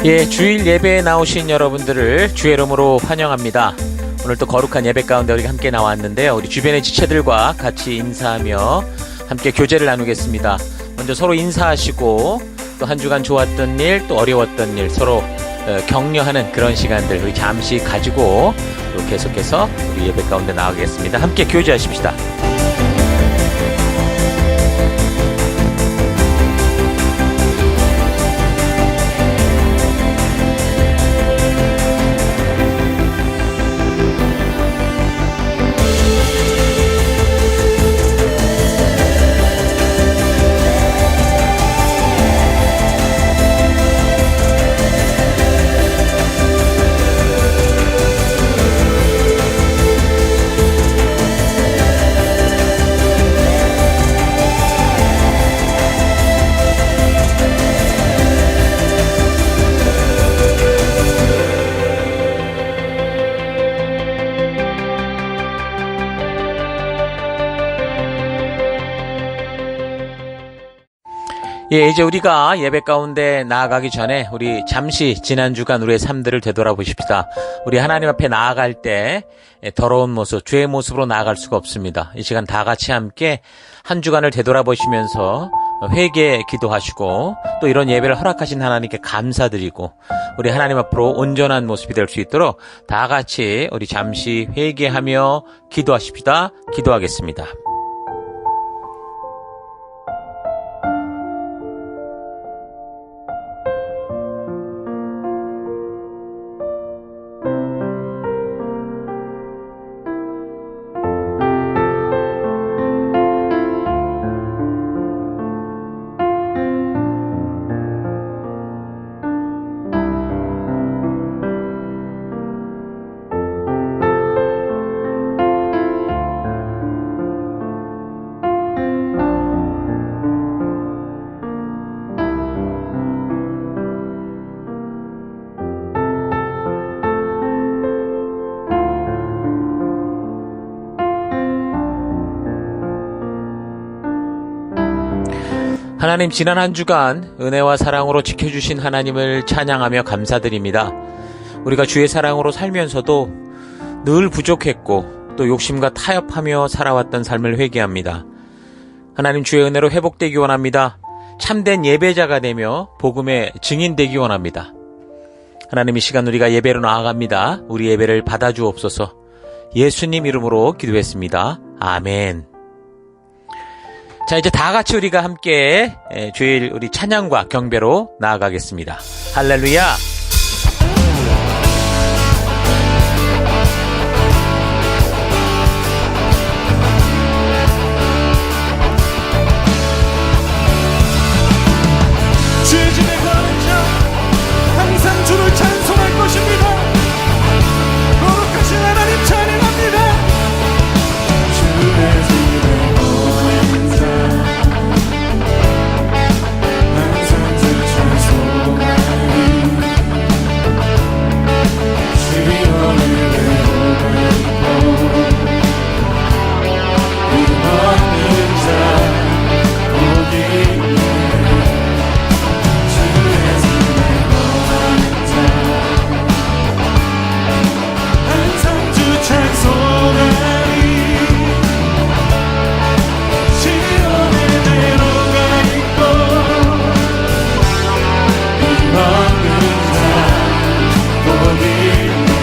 예, 주일 예배에 나오신 여러분들을 주의 이름으로 환영합니다. 오늘 또 거룩한 예배 가운데 우리가 함께 나왔는데요. 우리 주변의 지체들과 같이 인사하며 함께 교제를 나누겠습니다. 먼저 서로 인사하시고 또 한 주간 좋았던 일, 또 어려웠던 일 서로 격려하는 그런 시간들 우리 잠시 가지고 또 계속해서 우리 예배 가운데 나가겠습니다. 함께 교제하십시다. 예, 이제 우리가 예배 가운데 나아가기 전에 우리 잠시 지난 주간 우리의 삶들을 되돌아보십시다. 우리 하나님 앞에 나아갈 때 더러운 모습, 죄의 모습으로 나아갈 수가 없습니다. 이 시간 다 같이 함께 한 주간을 되돌아보시면서 회개 기도하시고 또 이런 예배를 허락하신 하나님께 감사드리고 우리 하나님 앞으로 온전한 모습이 될 수 있도록 다 같이 우리 잠시 회개하며 기도하십시다. 기도하겠습니다. 하나님, 지난 한 주간 은혜와 사랑으로 지켜주신 하나님을 찬양하며 감사드립니다. 우리가 주의 사랑으로 살면서도 늘 부족했고 또 욕심과 타협하며 살아왔던 삶을 회개합니다. 하나님, 주의 은혜로 회복되기 원합니다. 참된 예배자가 되며 복음의 증인되기 원합니다. 하나님, 이 시간 우리가 예배로 나아갑니다. 우리 예배를 받아주옵소서. 예수님 이름으로 기도했습니다. 아멘. 자, 이제 다 같이 우리가 함께 주일 우리 찬양과 경배로 나아가겠습니다. 할렐루야! 주의 집에 거하는 자 항상 주를 찬송할 것입니다. 거룩하신 하나님 찬양합니다. 주의 집에 거하는 자 항상 주 찬송하리. 시온을 외우고 이 없는 자 복이 있네.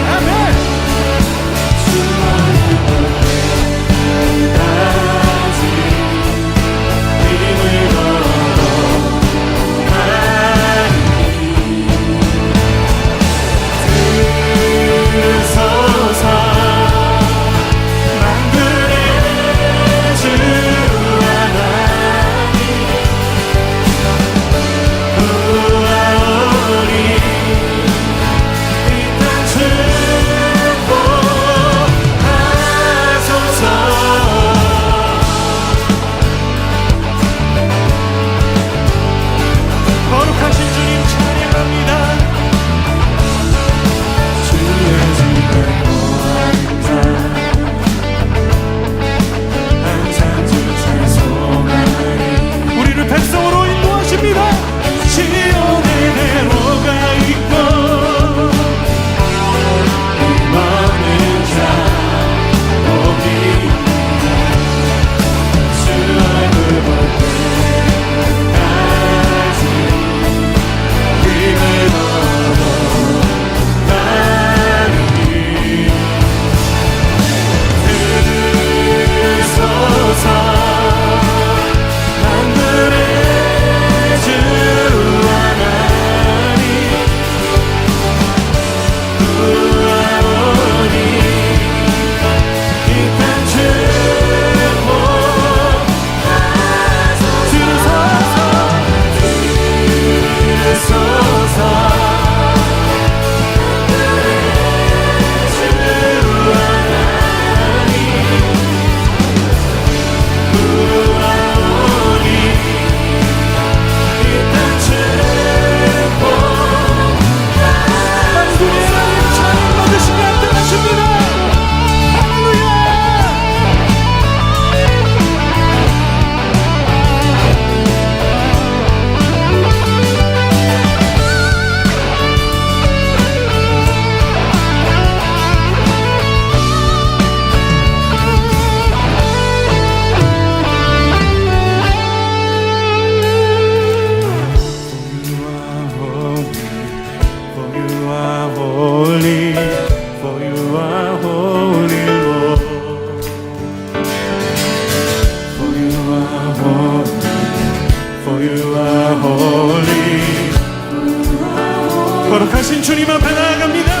거룩하신 주님 앞에 나아갑니다.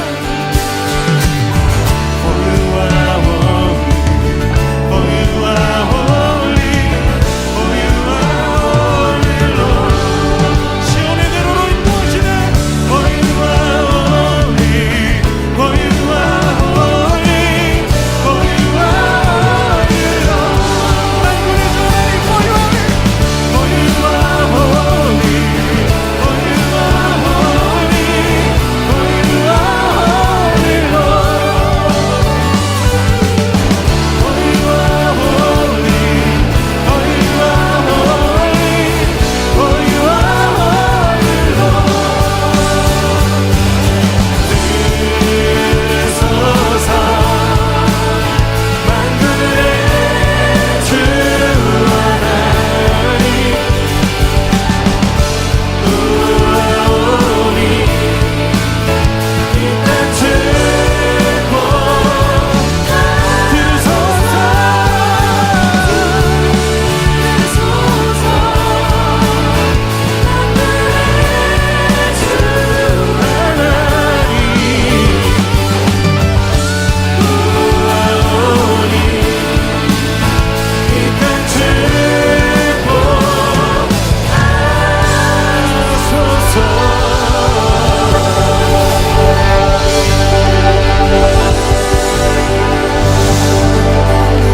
For you are holy, for you are holy, for you are holy, Lord. 시온의 대로로 인도하시네. For you are holy, for you are holy, for you are holy, Lord. 만군의 주 하나님, for you are holy, for you are holy, for you are holy, Lord. For you are holy, for you are holy, for you are holy, Lord. 들으소서 만군의 주 하나님, 우아오니 이 땅 듣고 들으소서.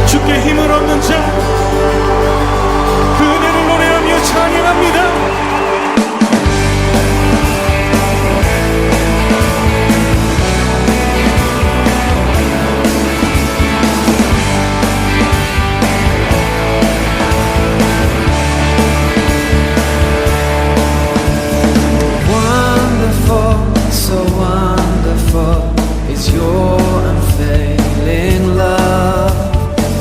주께 힘을 얻는 자, 그 은혜를 노래하며 찬양합니다. Wonderful, so wonderful is your unfailing love.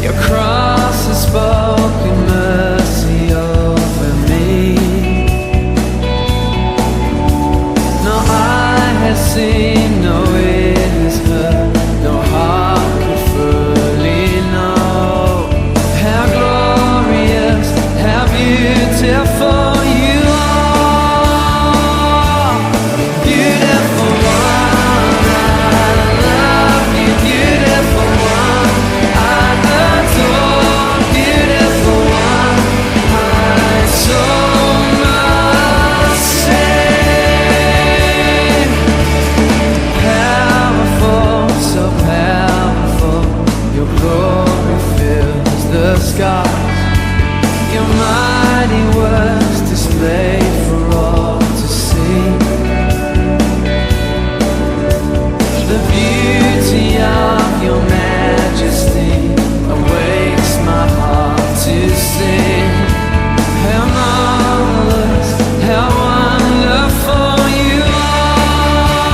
Your cross has spoken mercy over me. No eye has seen, no ear has heard, no heart could fully know how glorious, how beautiful you are. Beautiful one, I love you. Beautiful one, I adore. Beautiful one, my soul must sing. Powerful, so powerful, your glory fills the skies. Your mighty works displayed for all to see. The beauty of your majesty awakes my heart to sing. How marvelous, how wonderful you are.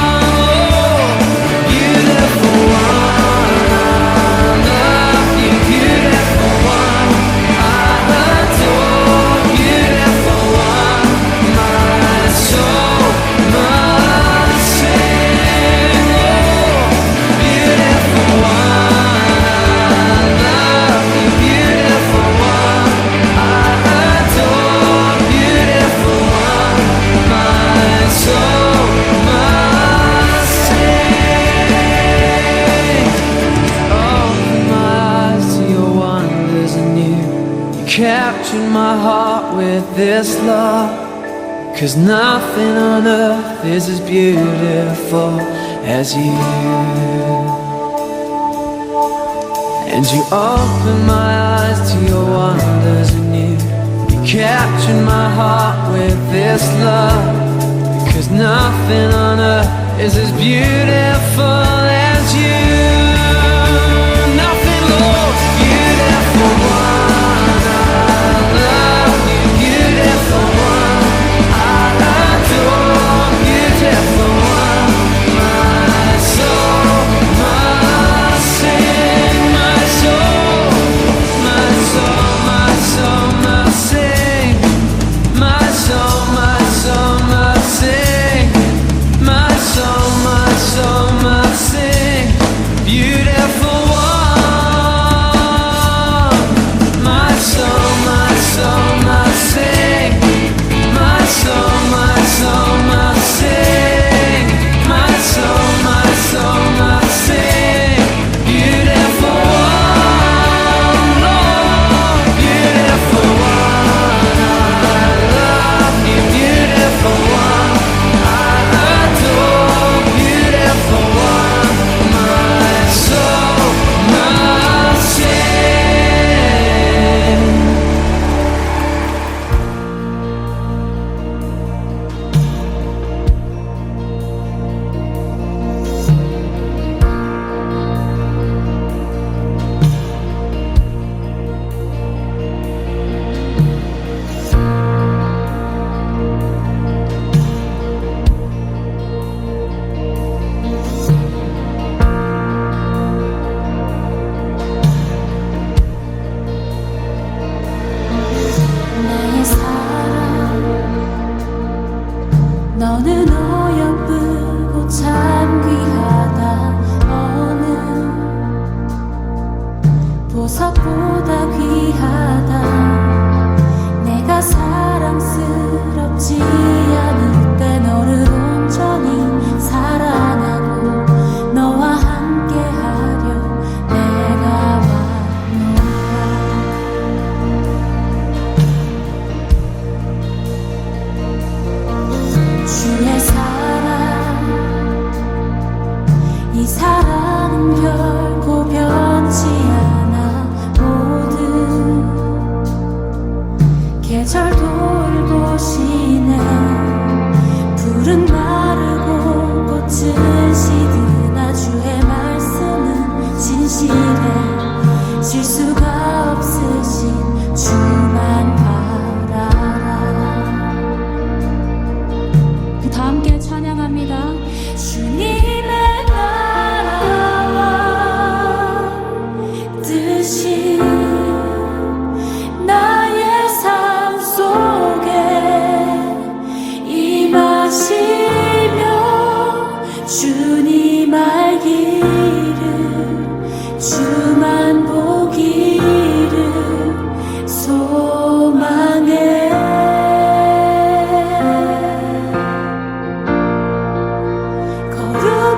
Beautiful one, I love you. Beautiful one, I adore. Beautiful one, my soul must sing. Beautiful one, I love you. Beautiful one, I adore. Beautiful one, my soul must sing. Open my eyes to your wonders anew. You captured my heart with this love. 'Cause nothing on earth is as beautiful as you. And you open my eyes to your wonders anew. You captured my heart with this love. 'Cause nothing on earth is as beautiful as you. Nothing, Lord. Beautiful one, I love you. Beautiful one, I adore. Beautiful one, my soul must sing. My soul, my soul, my soul must sing. My soul, my soul must sing. My soul, my soul must sing.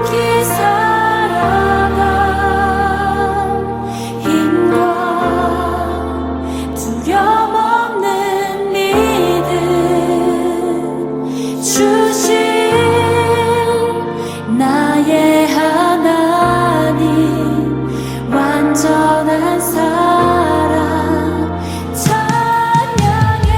묵묵히 살아가 힘과 두려움 없는 믿음 주신 나의 하나님 완전한 사랑 찬양해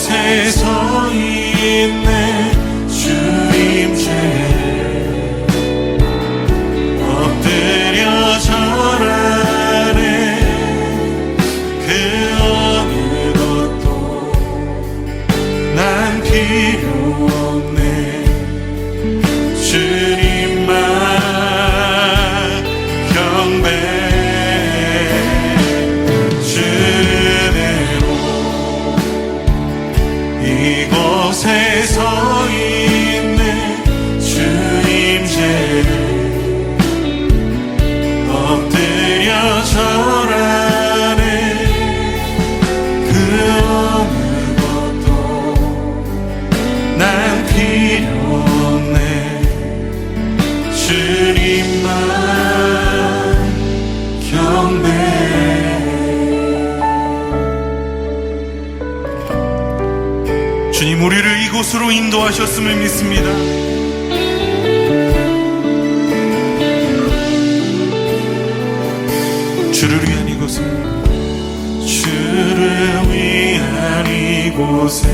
이곳에 서 있네 주임께 엎드려 절하네 그 어느 것도 난 필요 없네 주님만 경배 이곳에 서 있네 주임께 엎드려 절하네 그 어느 것도 난 필요 없네 주님만 경배 주님 우리를 이곳으로 인도하셨음을 믿습니다. 주를 위한 이곳에 주를 위한 이곳에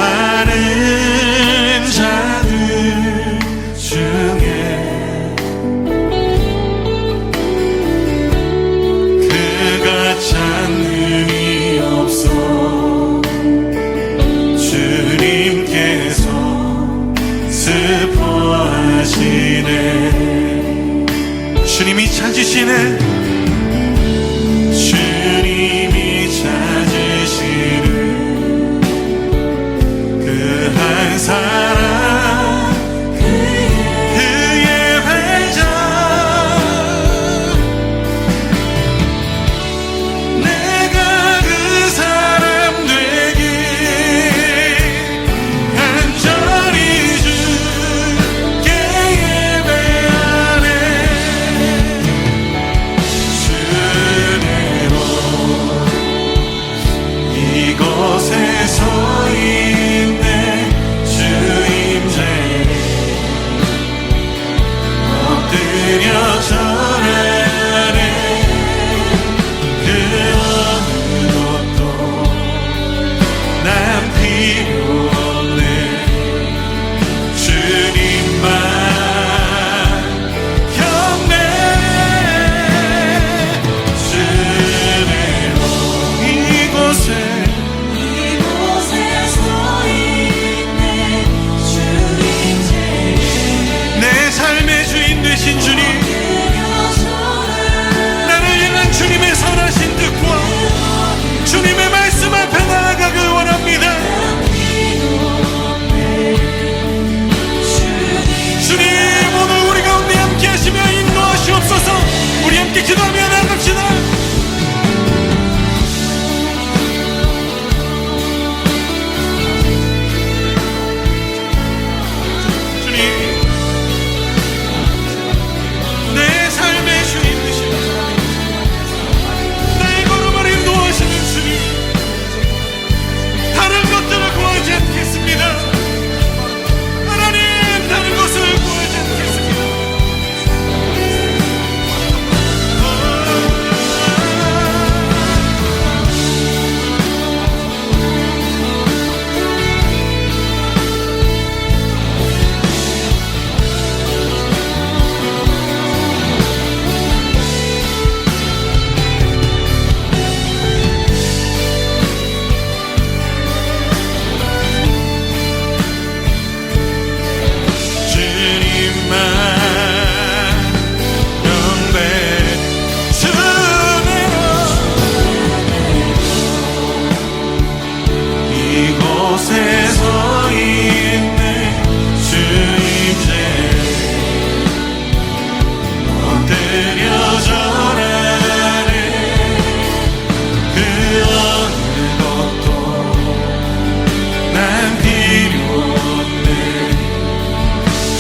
예배하는 자들 중에 그가 찾는 없어 주님께서 슬퍼하시네 주님이 찾으시네 주님이 찾으시는 그 한 사람 그의 회자 내가 그 사람 되길 간절히 주께 예배하네 주내로 이곳에 서 있네 주임제 엎드려 절하네 그 어느 것도 난 필요 없네 주님만 경배 주내로 이곳에 서 있네 주임께 내 삶의 주인 되신 주님 나를 향한 주님의 선하신 뜻과 주님의 말씀 앞에 나아가길 원합니다 주님 오늘 우리 가운데 함께 하시며 인도하시옵소서 우리 함께 기도하며 나갑시다 주님 내 삶의 주인 되신 나의 걸음을 인도하시는 주님 다른 것들을 구하지 않겠습니다 하나님 다른 것을 구하지 않겠습니다 주님만 경배 주내로 이곳에 서 있네 주임제 엎드려 절하네 그 어느 것도 난 필요 없네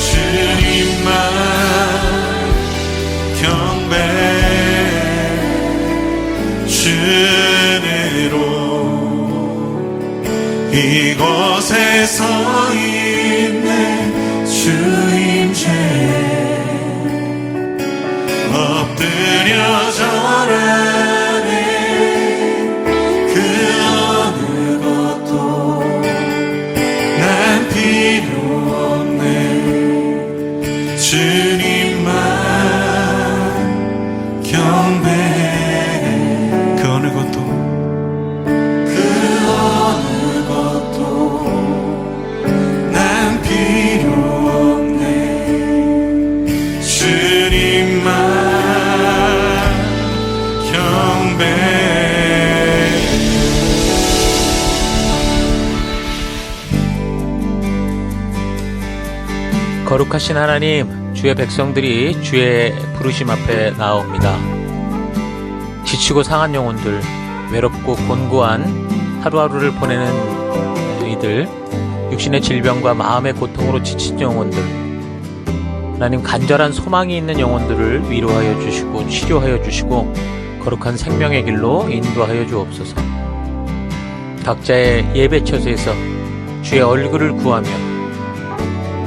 주님만 경배 주내로 이곳에 서 있네 주임제 엎드려 절하네 그 거룩하신 하나님, 주의 백성들이 주의 부르심 앞에 나옵니다. 지치고 상한 영혼들, 외롭고 곤고한 하루하루를 보내는 이들, 육신의 질병과 마음의 고통으로 지친 영혼들, 하나님 간절한 소망이 있는 영혼들을 위로하여 주시고 치료하여 주시고 거룩한 생명의 길로 인도하여 주옵소서. 각자의 예배 처소에서 주의 얼굴을 구하며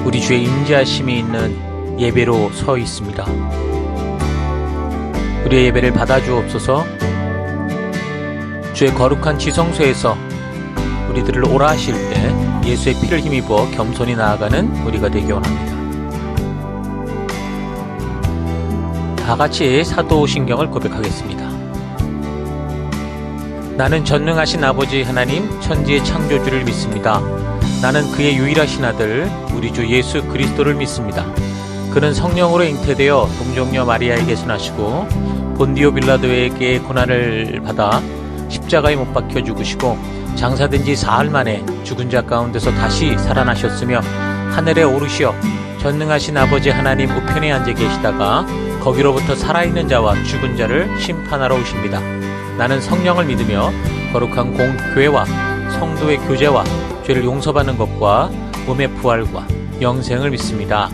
우리 주의 임재하심이 있는 예배로 서 있습니다. 우리의 예배를 받아주옵소서. 주의 거룩한 지성소에서 우리들을 오라 하실 때 예수의 피를 힘입어 겸손히 나아가는 우리가 되기 원합니다. 다 같이 사도신경을 고백하겠습니다. 나는 전능하신 아버지 하나님 천지의 창조주를 믿습니다. 나는 그의 유일하신 아들 우리 주 예수 그리스도를 믿습니다. 그는 성령으로 잉태되어 동정녀 마리아에게서 나시고 본디오 빌라도에게 고난을 받아 십자가에 못 박혀 죽으시고 장사된 지 사흘 만에 죽은 자 가운데서 다시 살아나셨으며 하늘에 오르시어 전능하신 아버지 하나님 우편에 앉아 계시다가 거기로부터 살아있는 자와 죽은 자를 심판하러 오십니다. 나는 성령을 믿으며 거룩한 공교회와 성도의 교제와 죄를 용서받는 것과 몸의 부활과 영생을 믿습니다.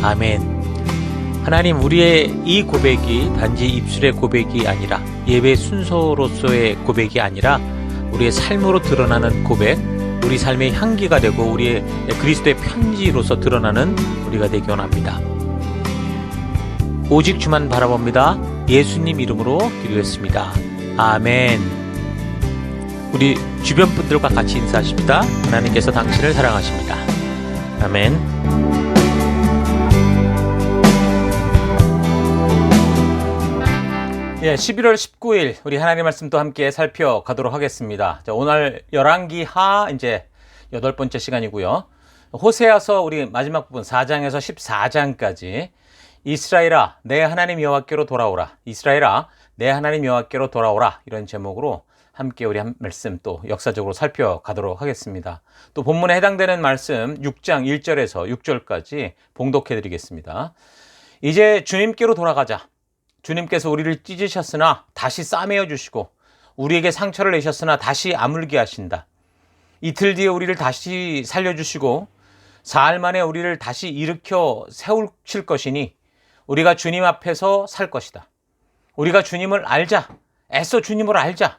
아멘. 하나님, 우리의 이 고백이 단지 입술의 고백이 아니라 예배 순서로서의 고백이 아니라 우리의 삶으로 드러나는 고백, 우리 삶의 향기가 되고 우리의 그리스도의 편지로서 드러나는 우리가 되기 원합니다. 오직 주만 바라봅니다. 예수님 이름으로 기도했습니다. 아멘. 우리 주변 분들과 같이 인사하십니다. 하나님께서 당신을 사랑하십니다. 아멘. 예, 11월 19일 우리 하나님 말씀도 함께 살펴가도록 하겠습니다. 자, 오늘 열왕기하 이제 8번째 시간이고요. 호세아서 우리 마지막 부분 4장에서 14장까지 이스라엘아 내 하나님 여호와께로 돌아오라. 이스라엘아 내 하나님 여호와께로 돌아오라. 이런 제목으로 함께 우리 한 말씀 또 역사적으로 살펴가도록 하겠습니다. 또 본문에 해당되는 말씀 6장 1절에서 6절까지 봉독해 드리겠습니다. 이제 주님께로 돌아가자. 주님께서 우리를 찢으셨으나 다시 싸매어 주시고 우리에게 상처를 내셨으나 다시 아물게 하신다. 이틀 뒤에 우리를 다시 살려주시고 사흘 만에 우리를 다시 일으켜 세우실 것이니 우리가 주님 앞에서 살 것이다. 우리가 주님을 알자. 애써 주님을 알자.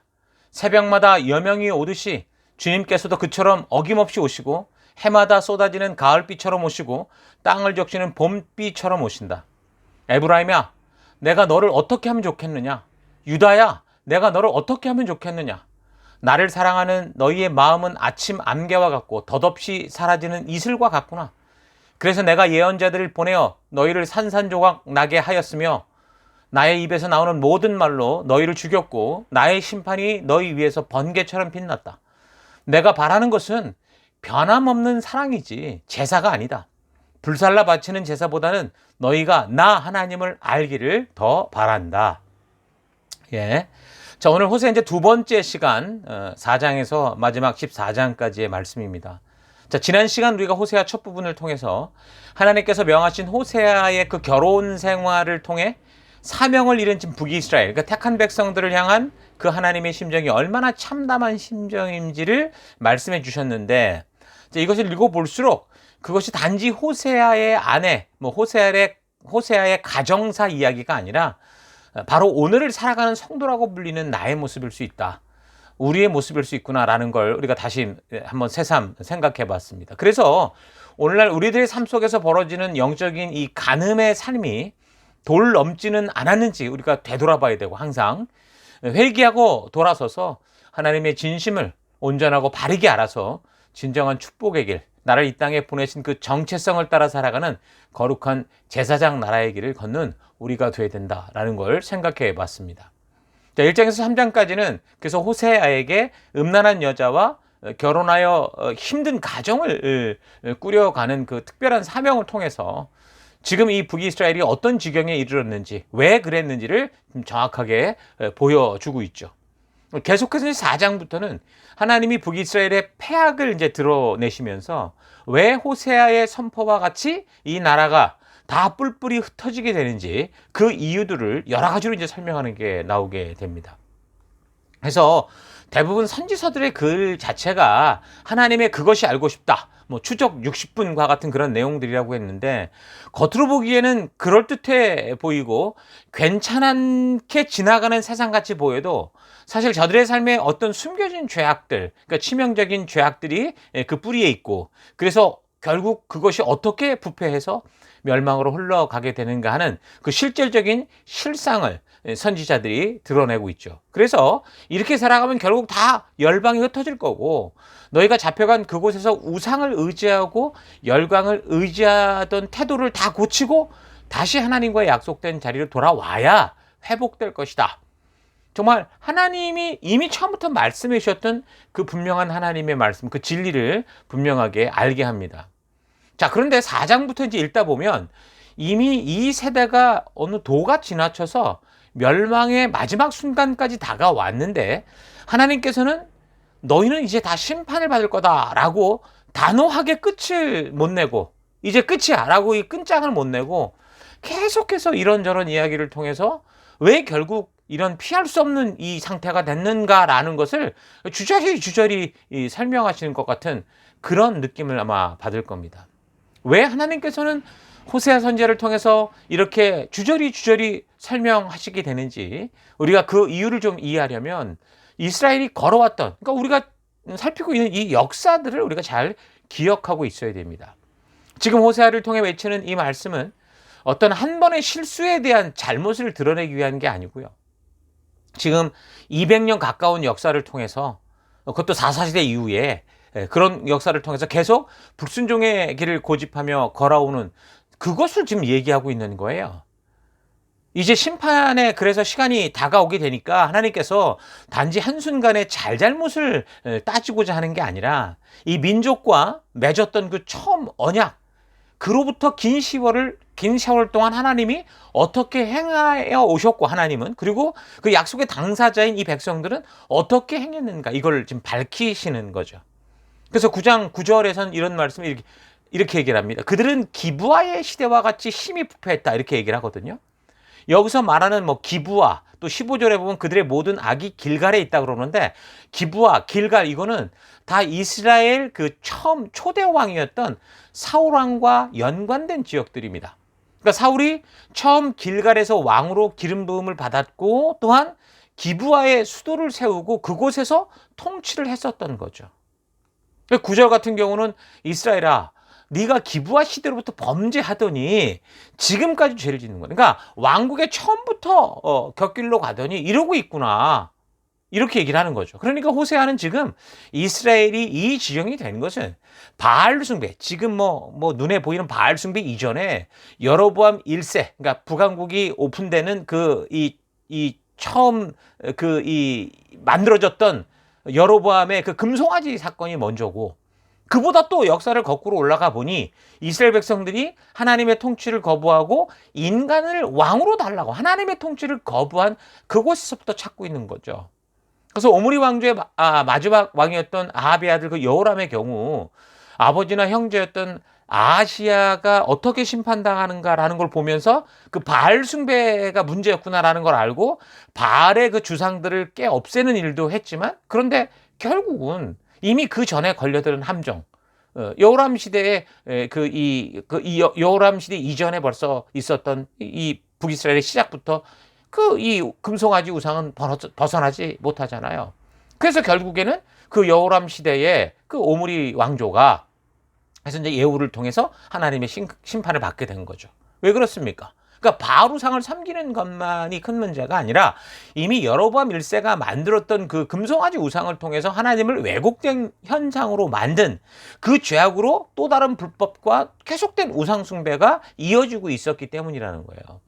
새벽마다 여명이 오듯이 주님께서도 그처럼 어김없이 오시고 해마다 쏟아지는 가을비처럼 오시고 땅을 적시는 봄비처럼 오신다. 에브라임아, 내가 너를 어떻게 하면 좋겠느냐? 유다야, 내가 너를 어떻게 하면 좋겠느냐? 나를 사랑하는 너희의 마음은 아침 안개와 같고 덧없이 사라지는 이슬과 같구나. 그래서 내가 예언자들을 보내어 너희를 산산조각 나게 하였으며 나의 입에서 나오는 모든 말로 너희를 죽였고 나의 심판이 너희 위에서 번개처럼 빛났다. 내가 바라는 것은 변함없는 사랑이지 제사가 아니다. 불살라 바치는 제사보다는 너희가 나 하나님을 알기를 더 바란다. 예. 자, 오늘 호세 이제 두 번째 시간 4장에서 마지막 14장까지의 말씀입니다. 자, 지난 시간 우리가 호세아 첫 부분을 통해서 하나님께서 명하신 호세아의 그 결혼 생활을 통해 사명을 잃은 지금 북이스라엘, 그러니까 택한 백성들을 향한 그 하나님의 심정이 얼마나 참담한 심정인지를 말씀해 주셨는데, 자, 이것을 읽어볼수록 그것이 단지 호세아의 아내, 호세아의 가정사 이야기가 아니라 바로 오늘을 살아가는 성도라고 불리는 나의 모습일 수 있다. 우리의 모습일 수 있구나라는 걸 우리가 다시 한번 새삼 생각해 봤습니다. 그래서 오늘날 우리들의 삶 속에서 벌어지는 영적인 이 간음의 삶이 돌 넘지는 않았는지 우리가 되돌아봐야 되고, 항상 회개하고 돌아서서 하나님의 진심을 온전하고 바르게 알아서 진정한 축복의 길, 나를 이 땅에 보내신 그 정체성을 따라 살아가는 거룩한 제사장 나라의 길을 걷는 우리가 되어야 된다라는 걸 생각해 봤습니다. 자, 1장에서 3장까지는 그래서 호세아에게 음란한 여자와 결혼하여 힘든 가정을 꾸려가는 그 특별한 사명을 통해서 지금 이 북이스라엘이 어떤 지경에 이르렀는지, 왜 그랬는지를 좀 정확하게 보여주고 있죠. 계속해서 4장부터는 하나님이 북이스라엘의 패악을 이제 드러내시면서 왜 호세아의 선포와 같이 이 나라가 다 뿔뿔이 흩어지게 되는지 그 이유들을 여러 가지로 이제 설명하는 게 나오게 됩니다. 그래서 대부분 선지서들의 글 자체가 하나님의 그것이 알고 싶다, 뭐 추적 60분과 같은 그런 내용들이라고 했는데, 겉으로 보기에는 그럴듯해 보이고 괜찮게 지나가는 세상같이 보여도 사실 저들의 삶에 어떤 숨겨진 죄악들, 그러니까 치명적인 죄악들이 그 뿌리에 있고, 그래서 결국 그것이 어떻게 부패해서 멸망으로 흘러가게 되는가 하는 그 실질적인 실상을 선지자들이 드러내고 있죠. 그래서 이렇게 살아가면 결국 다 열방이 흩어질 거고, 너희가 잡혀간 그곳에서 우상을 의지하고 열강을 의지하던 태도를 다 고치고 다시 하나님과의 약속된 자리로 돌아와야 회복될 것이다. 정말 하나님이 이미 처음부터 말씀해 주셨던 그 분명한 하나님의 말씀, 그 진리를 분명하게 알게 합니다. 자, 그런데 4장부터 이제 읽다 보면 이미 이 세대가 어느 도가 지나쳐서 멸망의 마지막 순간까지 다가왔는데, 하나님께서는 너희는 이제 다 심판을 받을 거다라고 단호하게 끝을 못 내고, 이제 끝이야 라고 이 끈장을 못 내고 계속해서 이런저런 이야기를 통해서 왜 결국 이런 피할 수 없는 이 상태가 됐는가라는 것을 주저리 설명하시는 것 같은 그런 느낌을 아마 받을 겁니다. 왜 하나님께서는 호세아 선지자를 통해서 이렇게 주저리 설명하시게 되는지, 우리가 그 이유를 좀 이해하려면 이스라엘이 걸어왔던, 그러니까 우리가 살피고 있는 이 역사들을 우리가 잘 기억하고 있어야 됩니다. 지금 호세아를 통해 외치는 이 말씀은 어떤 한 번의 실수에 대한 잘못을 드러내기 위한 게 아니고요. 지금 200년 가까운 역사를 통해서, 그것도 4사시대 이후에 그런 역사를 통해서 계속 불순종의 길을 고집하며 걸어오는 그것을 지금 얘기하고 있는 거예요. 이제 심판에 그래서 시간이 다가오게 되니까 하나님께서 단지 한순간에 잘잘못을 따지고자 하는 게 아니라 이 민족과 맺었던 그 처음 언약, 그로부터 긴 세월 동안 하나님이 어떻게 행하여 오셨고, 하나님은 그리고 그 약속의 당사자인 이 백성들은 어떻게 행했는가, 이걸 지금 밝히시는 거죠. 그래서 9장 9절에서는 이런 말씀을 이렇게 얘기를 합니다. 그들은 기브아의 시대와 같이 심히 부패했다, 이렇게 얘기를 하거든요. 여기서 말하는 뭐 기브아, 또 15절에 보면 그들의 모든 악이 길갈에 있다 그러는데, 기브아, 길갈, 이거는 다 이스라엘 그 처음 초대 왕이었던 사울 왕과 연관된 지역들입니다. 그러니까 사울이 처음 길갈에서 왕으로 기름 부음을 받았고, 또한 기브아에 수도를 세우고 그곳에서 통치를 했었던 거죠. 9절 같은 경우는 이스라엘아, 네가 기브아 시대로부터 범죄하더니 지금까지 죄를 짓는 거야. 그러니까 왕국의 처음부터 곁길로 가더니 이러고 있구나, 이렇게 얘기를 하는 거죠. 그러니까 호세아는 지금 이스라엘이 이 지경이 된 것은 바알 숭배, 지금 뭐 눈에 보이는 바알 숭배 이전에 여로보암 1세, 그러니까 북왕국이 오픈되는 이 처음 만들어졌던 여로보암의 그 금송아지 사건이 먼저고, 그보다 또 역사를 거꾸로 올라가 보니 이스라엘 백성들이 하나님의 통치를 거부하고 인간을 왕으로 달라고 하나님의 통치를 거부한 그곳에서부터 찾고 있는 거죠. 그래서 오므리 왕조의 마지막 왕이었던 아합의 아들 그 여호람의 경우 아버지나 형제였던 아하시야가 어떻게 심판당하는가라는 걸 보면서 그 바알 숭배가 문제였구나라는 걸 알고 바알의 그 주상들을 깨 없애는 일도 했지만, 그런데 결국은 이미 그 전에 걸려드는 함정, 여호람 시대에 여호람 시대 이전에 벌써 있었던 이 북이스라엘의 시작부터 이 금송아지 우상은 벗어나지 못하잖아요. 그래서 결국에는 그 여호람 시대의 그 오므리 왕조가 그래서 이제 예후를 통해서 하나님의 심판을 받게 된 거죠. 왜 그렇습니까? 그러니까 바알 우상을 섬기는 것만이 큰 문제가 아니라 이미 여로보암 1세가 만들었던 그 금송아지 우상을 통해서 하나님을 왜곡된 현상으로 만든 그 죄악으로 또 다른 불법과 계속된 우상 숭배가 이어지고 있었기 때문이라는 거예요.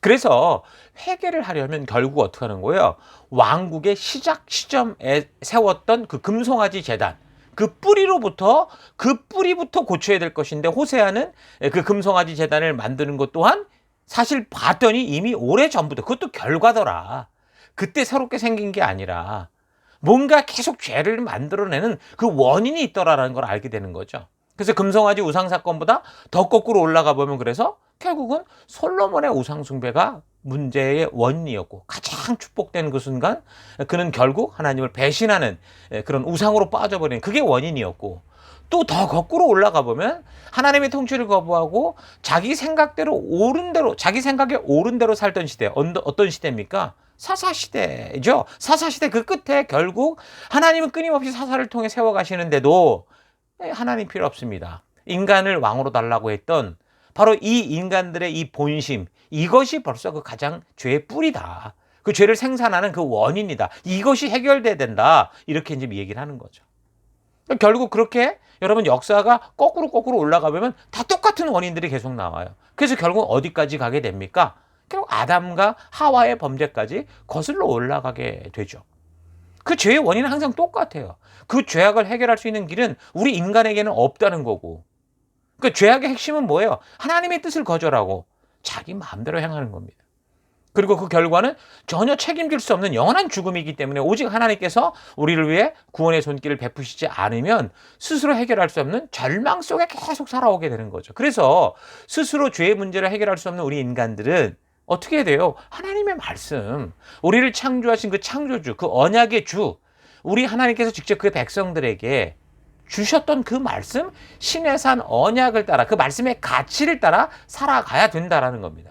그래서 회개를 하려면 결국 어떻게 하는 거예요? 왕국의 시작 시점에 세웠던 그 금송아지 제단, 그 뿌리부터 고쳐야 될 것인데, 호세아는 그 금송아지 제단을 만드는 것 또한 사실 봤더니 이미 오래전부터, 그것도 결과더라, 그때 새롭게 생긴 게 아니라 뭔가 계속 죄를 만들어내는 그 원인이 있더라라는 걸 알게 되는 거죠. 그래서 금송아지 우상 사건보다 더 거꾸로 올라가 보면 그래서 결국은 솔로몬의 우상 숭배가 문제의 원인이었고 가장 축복된 그 순간 그는 결국 하나님을 배신하는 그런 우상으로 빠져버리는 그게 원인이었고, 또 더 거꾸로 올라가 보면 하나님의 통치를 거부하고 자기 생각대로 옳은 대로, 자기 생각에 옳은 대로 살던 시대, 어떤 시대입니까? 사사시대죠. 사사시대 그 끝에 결국 하나님은 끊임없이 사사를 통해 세워가시는데도 하나님 필요 없습니다. 인간을 왕으로 달라고 했던 바로 이 인간들의 이 본심, 이것이 벌써 그 가장 죄의 뿌리다. 그 죄를 생산하는 그 원인이다. 이것이 해결돼야 된다. 이렇게 이제 얘기를 하는 거죠. 결국 그렇게 여러분 역사가 거꾸로 올라가 보면 다 똑같은 원인들이 계속 나와요. 그래서 결국 어디까지 가게 됩니까? 결국 아담과 하와의 범죄까지 거슬러 올라가게 되죠. 그 죄의 원인은 항상 똑같아요. 그 죄악을 해결할 수 있는 길은 우리 인간에게는 없다는 거고, 그 죄악의 핵심은 뭐예요? 하나님의 뜻을 거절하고 자기 마음대로 행하는 겁니다. 그리고 그 결과는 전혀 책임질 수 없는 영원한 죽음이기 때문에 오직 하나님께서 우리를 위해 구원의 손길을 베푸시지 않으면 스스로 해결할 수 없는 절망 속에 계속 살아오게 되는 거죠. 그래서 스스로 죄의 문제를 해결할 수 없는 우리 인간들은 어떻게 해야 돼요? 하나님의 말씀, 우리를 창조하신 그 창조주, 그 언약의 주, 우리 하나님께서 직접 그 백성들에게 주셨던 그 말씀, 신의 산 언약을 따라, 그 말씀의 가치를 따라 살아가야 된다라는 겁니다.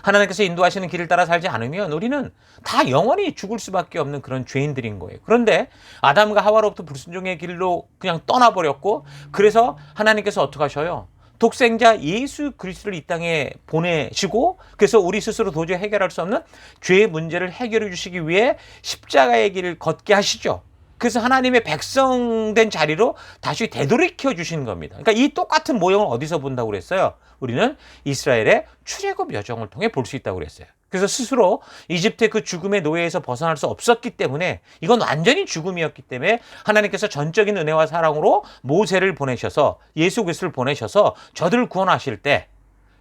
하나님께서 인도하시는 길을 따라 살지 않으면 우리는 다 영원히 죽을 수밖에 없는 그런 죄인들인 거예요. 그런데 아담과 하와로부터 불순종의 길로 그냥 떠나버렸고, 그래서 하나님께서 어떻게 하셔요? 독생자 예수 그리스도를 이 땅에 보내시고, 그래서 우리 스스로 도저히 해결할 수 없는 죄의 문제를 해결해 주시기 위해 십자가의 길을 걷게 하시죠. 그래서 하나님의 백성된 자리로 다시 되돌이켜 주신 겁니다. 그러니까 이 똑같은 모형을 어디서 본다고 그랬어요? 우리는 이스라엘의 출애굽 여정을 통해 볼 수 있다고 그랬어요. 그래서 스스로 이집트의 그 죽음의 노예에서 벗어날 수 없었기 때문에, 이건 완전히 죽음이었기 때문에 하나님께서 전적인 은혜와 사랑으로 모세를 보내셔서, 예수 그리스도를 보내셔서 저들을 구원하실 때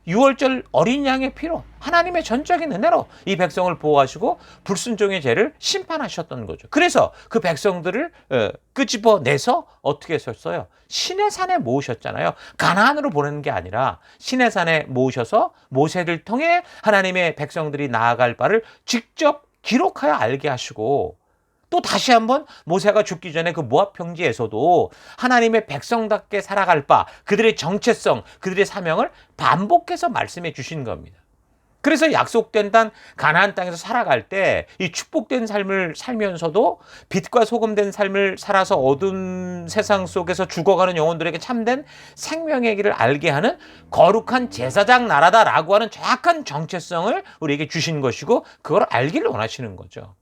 유월절 어린 양의 피로 하나님의 전적인 은혜로 이 백성을 보호하시고 불순종의 죄를 심판하셨던 거죠. 그래서 그 백성들을 끄집어내서 어떻게 했었어요? 신의 산에 모으셨잖아요. 가나안으로 보내는 게 아니라 신의 산에 모으셔서 모세를 통해 하나님의 백성들이 나아갈 바를 직접 기록하여 알게 하시고, 또 다시 한번 모세가 죽기 전에 그 모압 평지에서도 하나님의 백성답게 살아갈 바, 그들의 정체성, 그들의 사명을 반복해서 말씀해 주신 겁니다. 그래서 약속된 땅 가나안 땅에서 살아갈 때 이 축복된 삶을 살면서도 빛과 소금된 삶을 살아서 어두운 세상 속에서 죽어가는 영혼들에게 참된 생명의 길을 알게 하는 거룩한 제사장 나라다라고 하는 정확한 정체성을 우리에게 주신 것이고, 그걸 알기를 원하시는 거죠.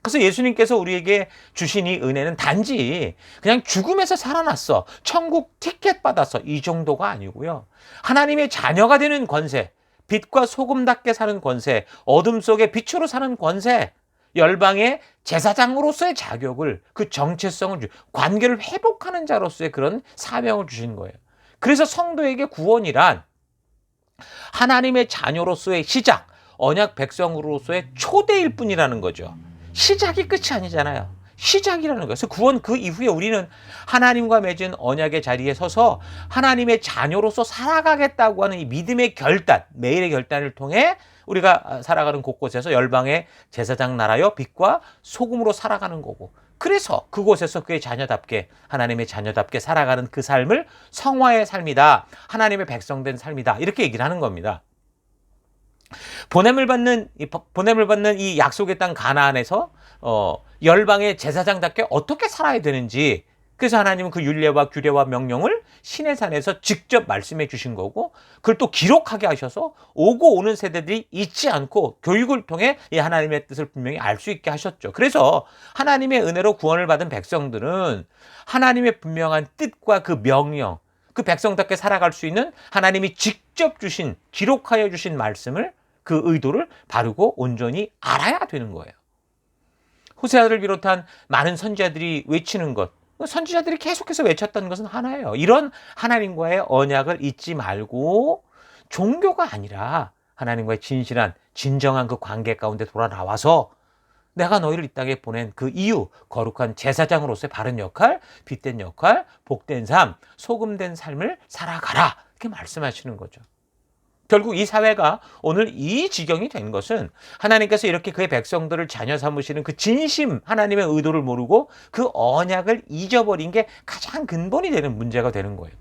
그래서 예수님께서 우리에게 주신 이 은혜는 단지 그냥 죽음에서 살아났어, 천국 티켓 받았어, 이 정도가 아니고요. 하나님의 자녀가 되는 권세, 빛과 소금답게 사는 권세, 어둠 속에 빛으로 사는 권세, 열방의 제사장으로서의 자격을, 그 정체성을 관계를 회복하는 자로서의 그런 사명을 주신 거예요. 그래서 성도에게 구원이란 하나님의 자녀로서의 시작, 언약 백성으로서의 초대일 뿐이라는 거죠. 시작이 끝이 아니잖아요. 시작이라는 거예요. 그래서 구원 그 이후에 우리는 하나님과 맺은 언약의 자리에 서서 하나님의 자녀로서 살아가겠다고 하는 이 믿음의 결단, 매일의 결단을 통해 우리가 살아가는 곳곳에서 열방의 제사장 나라여 빛과 소금으로 살아가는 거고, 그래서 그곳에서 그의 자녀답게, 하나님의 자녀답게 살아가는 그 삶을 성화의 삶이다, 하나님의 백성된 삶이다, 이렇게 얘기를 하는 겁니다. 보냄을 받는 이 약속의 땅 가나안에서 열방의 제사장답게 어떻게 살아야 되는지, 그래서 하나님은 그 율례와 규례와 명령을 신의 산에서 직접 말씀해 주신 거고, 그걸 또 기록하게 하셔서 오고 오는 세대들이 잊지 않고 교육을 통해 이 하나님의 뜻을 분명히 알 수 있게 하셨죠. 그래서 하나님의 은혜로 구원을 받은 백성들은 하나님의 분명한 뜻과 그 명령, 그 백성답게 살아갈 수 있는 하나님이 직접 주신, 기록하여 주신 말씀을, 그 의도를 바르고 온전히 알아야 되는 거예요. 호세아를 비롯한 많은 선지자들이 외치는 것, 선지자들이 계속해서 외쳤던 것은 하나예요. 이런 하나님과의 언약을 잊지 말고 종교가 아니라 하나님과의 진실한, 진정한 그 관계 가운데 돌아 나와서 내가 너희를 이 땅에 보낸 그 이유, 거룩한 제사장으로서의 바른 역할, 빛된 역할, 복된 삶, 소금된 삶을 살아가라. 이렇게 말씀하시는 거죠. 결국 이 사회가 오늘 이 지경이 된 것은 하나님께서 이렇게 그의 백성들을 자녀 삼으시는 그 진심, 하나님의 의도를 모르고 그 언약을 잊어버린 게 가장 근본이 되는 문제가 되는 거예요.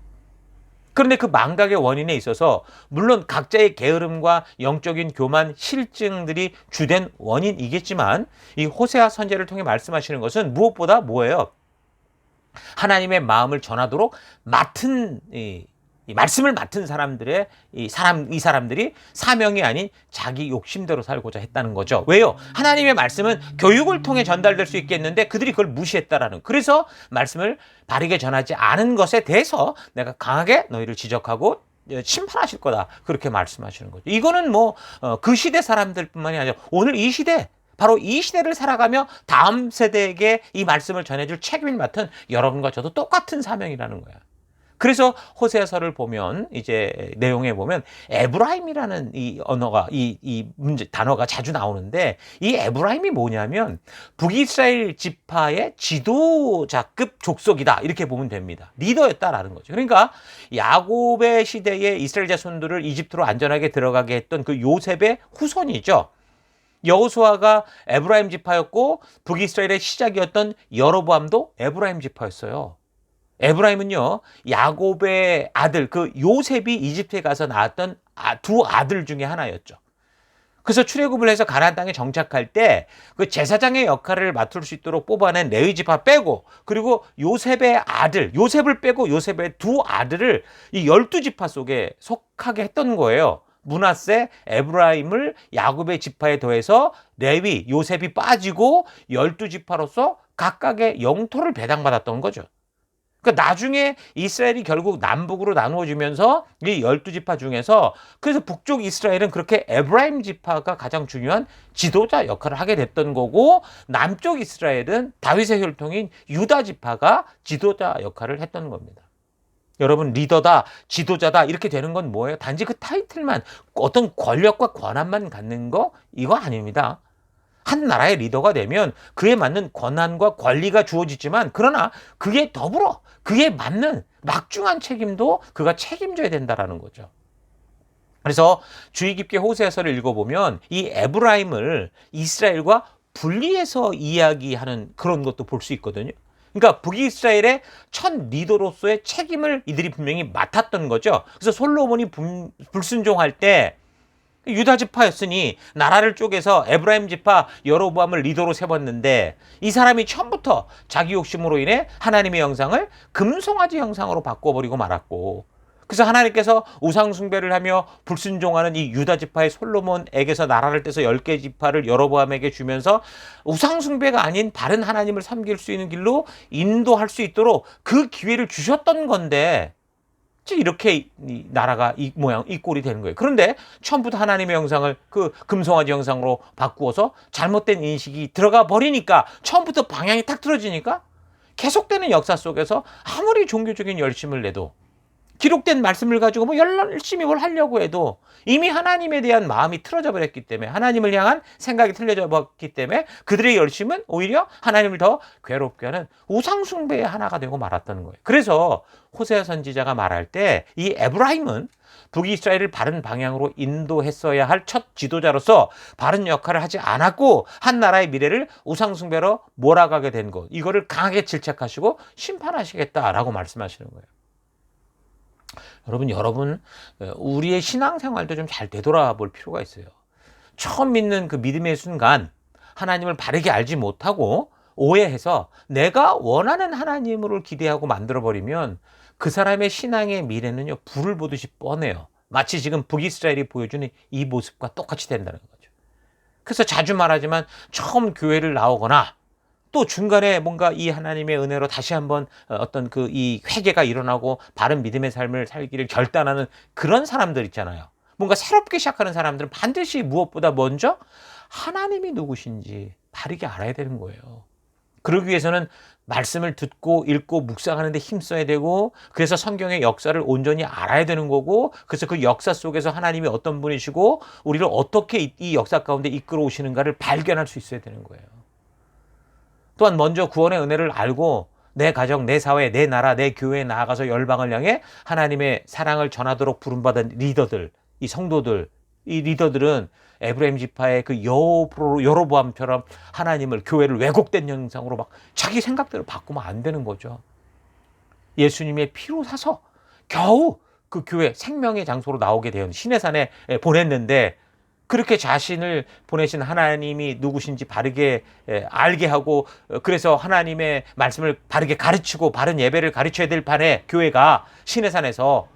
그런데 그 망각의 원인에 있어서 물론 각자의 게으름과 영적인 교만, 실증들이 주된 원인이겠지만 이 호세아 선지자를 통해 말씀하시는 것은 무엇보다 뭐예요? 하나님의 마음을 전하도록 맡은 이 말씀을 맡은 사람들의 이 사람들이 사명이 아닌 자기 욕심대로 살고자 했다는 거죠. 왜요? 하나님의 말씀은 교육을 통해 전달될 수 있겠는데 그들이 그걸 무시했다라는. 그래서 말씀을 바르게 전하지 않은 것에 대해서 내가 강하게 너희를 지적하고 심판하실 거다. 그렇게 말씀하시는 거죠. 이거는 뭐 그 시대 사람들뿐만이 아니라 오늘 이 시대, 바로 이 시대를 살아가며 다음 세대에게 이 말씀을 전해줄 책임을 맡은 여러분과 저도 똑같은 사명이라는 거야. 그래서 호세아서를 보면 이제 내용에 보면 에브라임이라는 이 언어가 이 단어가 자주 나오는데 이 에브라임이 뭐냐면 북이스라엘 지파의 지도자급 족속이다 이렇게 보면 됩니다. 리더였다라는 거죠. 그러니까 야곱의 시대에 이스라엘 자손들을 이집트로 안전하게 들어가게 했던 그 요셉의 후손이죠. 여호수아가 에브라임 지파였고 북이스라엘의 시작이었던 여로보암도 에브라임 지파였어요. 에브라임은요, 야곱의 아들, 그 요셉이 이집트에 가서 낳았던 두 아들 중에 하나였죠. 그래서 출애굽을 해서 가나안 땅에 정착할 때 그 제사장의 역할을 맡을 수 있도록 뽑아낸 레위 지파 빼고, 그리고 요셉의 아들, 요셉을 빼고 요셉의 두 아들을 이 12지파 속에 속하게 했던 거예요. 므낫세, 에브라임을 야곱의 지파에 더해서 레위, 요셉이 빠지고 12지파로서 각각의 영토를 배당받았던 거죠. 그러니까 나중에 이스라엘이 결국 남북으로 나누어지면서 이 12지파 중에서 그래서 북쪽 이스라엘은 그렇게 에브라임 지파가 가장 중요한 지도자 역할을 하게 됐던 거고, 남쪽 이스라엘은 다윗의 혈통인 유다 지파가 지도자 역할을 했던 겁니다. 여러분, 리더다, 지도자다 이렇게 되는 건 뭐예요? 단지 그 타이틀만, 어떤 권력과 권한만 갖는 거 이거 아닙니다. 한 나라의 리더가 되면 그에 맞는 권한과 권리가 주어지지만, 그러나 그에 더불어 그에 맞는 막중한 책임도 그가 책임져야 된다라는 거죠. 그래서 주의 깊게 호세아서를 읽어보면 이 에브라임을 이스라엘과 분리해서 이야기하는 그런 것도 볼 수 있거든요. 그러니까 북이스라엘의 첫 리더로서의 책임을 이들이 분명히 맡았던 거죠. 그래서 솔로몬이 불순종할 때 유다 지파였으니 나라를 쪼개서 에브라임 지파 여로보암을 리더로 세웠는데, 이 사람이 처음부터 자기 욕심으로 인해 하나님의 형상을 금송아지 형상으로 바꿔버리고 말았고, 그래서 하나님께서 우상 숭배를 하며 불순종하는 이 유다 지파의 솔로몬에게서 나라를 떼서 10개 지파를 여로보암에게 주면서 우상 숭배가 아닌 바른 하나님을 섬길 수 있는 길로 인도할 수 있도록 그 기회를 주셨던 건데, 이렇게 이 나라가 이 모양, 이 꼴이 되는 거예요. 그런데 처음부터 하나님의 형상을 그 금송아지 형상으로 바꾸어서 잘못된 인식이 들어가 버리니까, 처음부터 방향이 탁 틀어지니까 계속되는 역사 속에서 아무리 종교적인 열심을 내도, 기록된 말씀을 가지고 뭐 열심히 뭘 하려고 해도 이미 하나님에 대한 마음이 틀어져 버렸기 때문에, 하나님을 향한 생각이 틀려져 버렸기 때문에 그들의 열심은 오히려 하나님을 더 괴롭게 하는 우상숭배의 하나가 되고 말았다는 거예요. 그래서 호세아 선지자가 말할 때 이 에브라임은 북이스라엘을 바른 방향으로 인도했어야 할 첫 지도자로서 바른 역할을 하지 않았고 한 나라의 미래를 우상숭배로 몰아가게 된 것, 이거를 강하게 질책하시고 심판하시겠다라고 말씀하시는 거예요. 여러분, 우리의 신앙생활도 좀 잘 되돌아볼 필요가 있어요. 처음 믿는 그 믿음의 순간 하나님을 바르게 알지 못하고 오해해서 내가 원하는 하나님을 기대하고 만들어버리면 그 사람의 신앙의 미래는요, 불을 보듯이 뻔해요. 마치 지금 북이스라엘이 보여주는 이 모습과 똑같이 된다는 거죠. 그래서 자주 말하지만 처음 교회를 나오거나 또 중간에 뭔가 이 하나님의 은혜로 다시 한번 어떤 그 이 회개가 일어나고 바른 믿음의 삶을 살기를 결단하는 그런 사람들 있잖아요. 뭔가 새롭게 시작하는 사람들은 반드시 무엇보다 먼저 하나님이 누구신지 바르게 알아야 되는 거예요. 그러기 위해서는 말씀을 듣고 읽고 묵상하는 데 힘써야 되고, 그래서 성경의 역사를 온전히 알아야 되는 거고, 그래서 그 역사 속에서 하나님이 어떤 분이시고 우리를 어떻게 이 역사 가운데 이끌어 오시는가를 발견할 수 있어야 되는 거예요. 또한 먼저 구원의 은혜를 알고 내 가정, 내 사회, 내 나라, 내 교회에 나아가서 열방을 향해 하나님의 사랑을 전하도록 부름받은 리더들, 이 성도들, 이 리더들은 에브라임 지파의 그 여로보암처럼 하나님을, 교회를 왜곡된 형상으로 막 자기 생각대로 바꾸면 안 되는 거죠. 예수님의 피로 사서 겨우 그 교회 생명의 장소로 나오게 된 시내산에 보냈는데, 그렇게 자신을 보내신 하나님이 누구신지 바르게 알게 하고, 그래서 하나님의 말씀을 바르게 가르치고 바른 예배를 가르쳐야 될 판에 교회가 시내산에서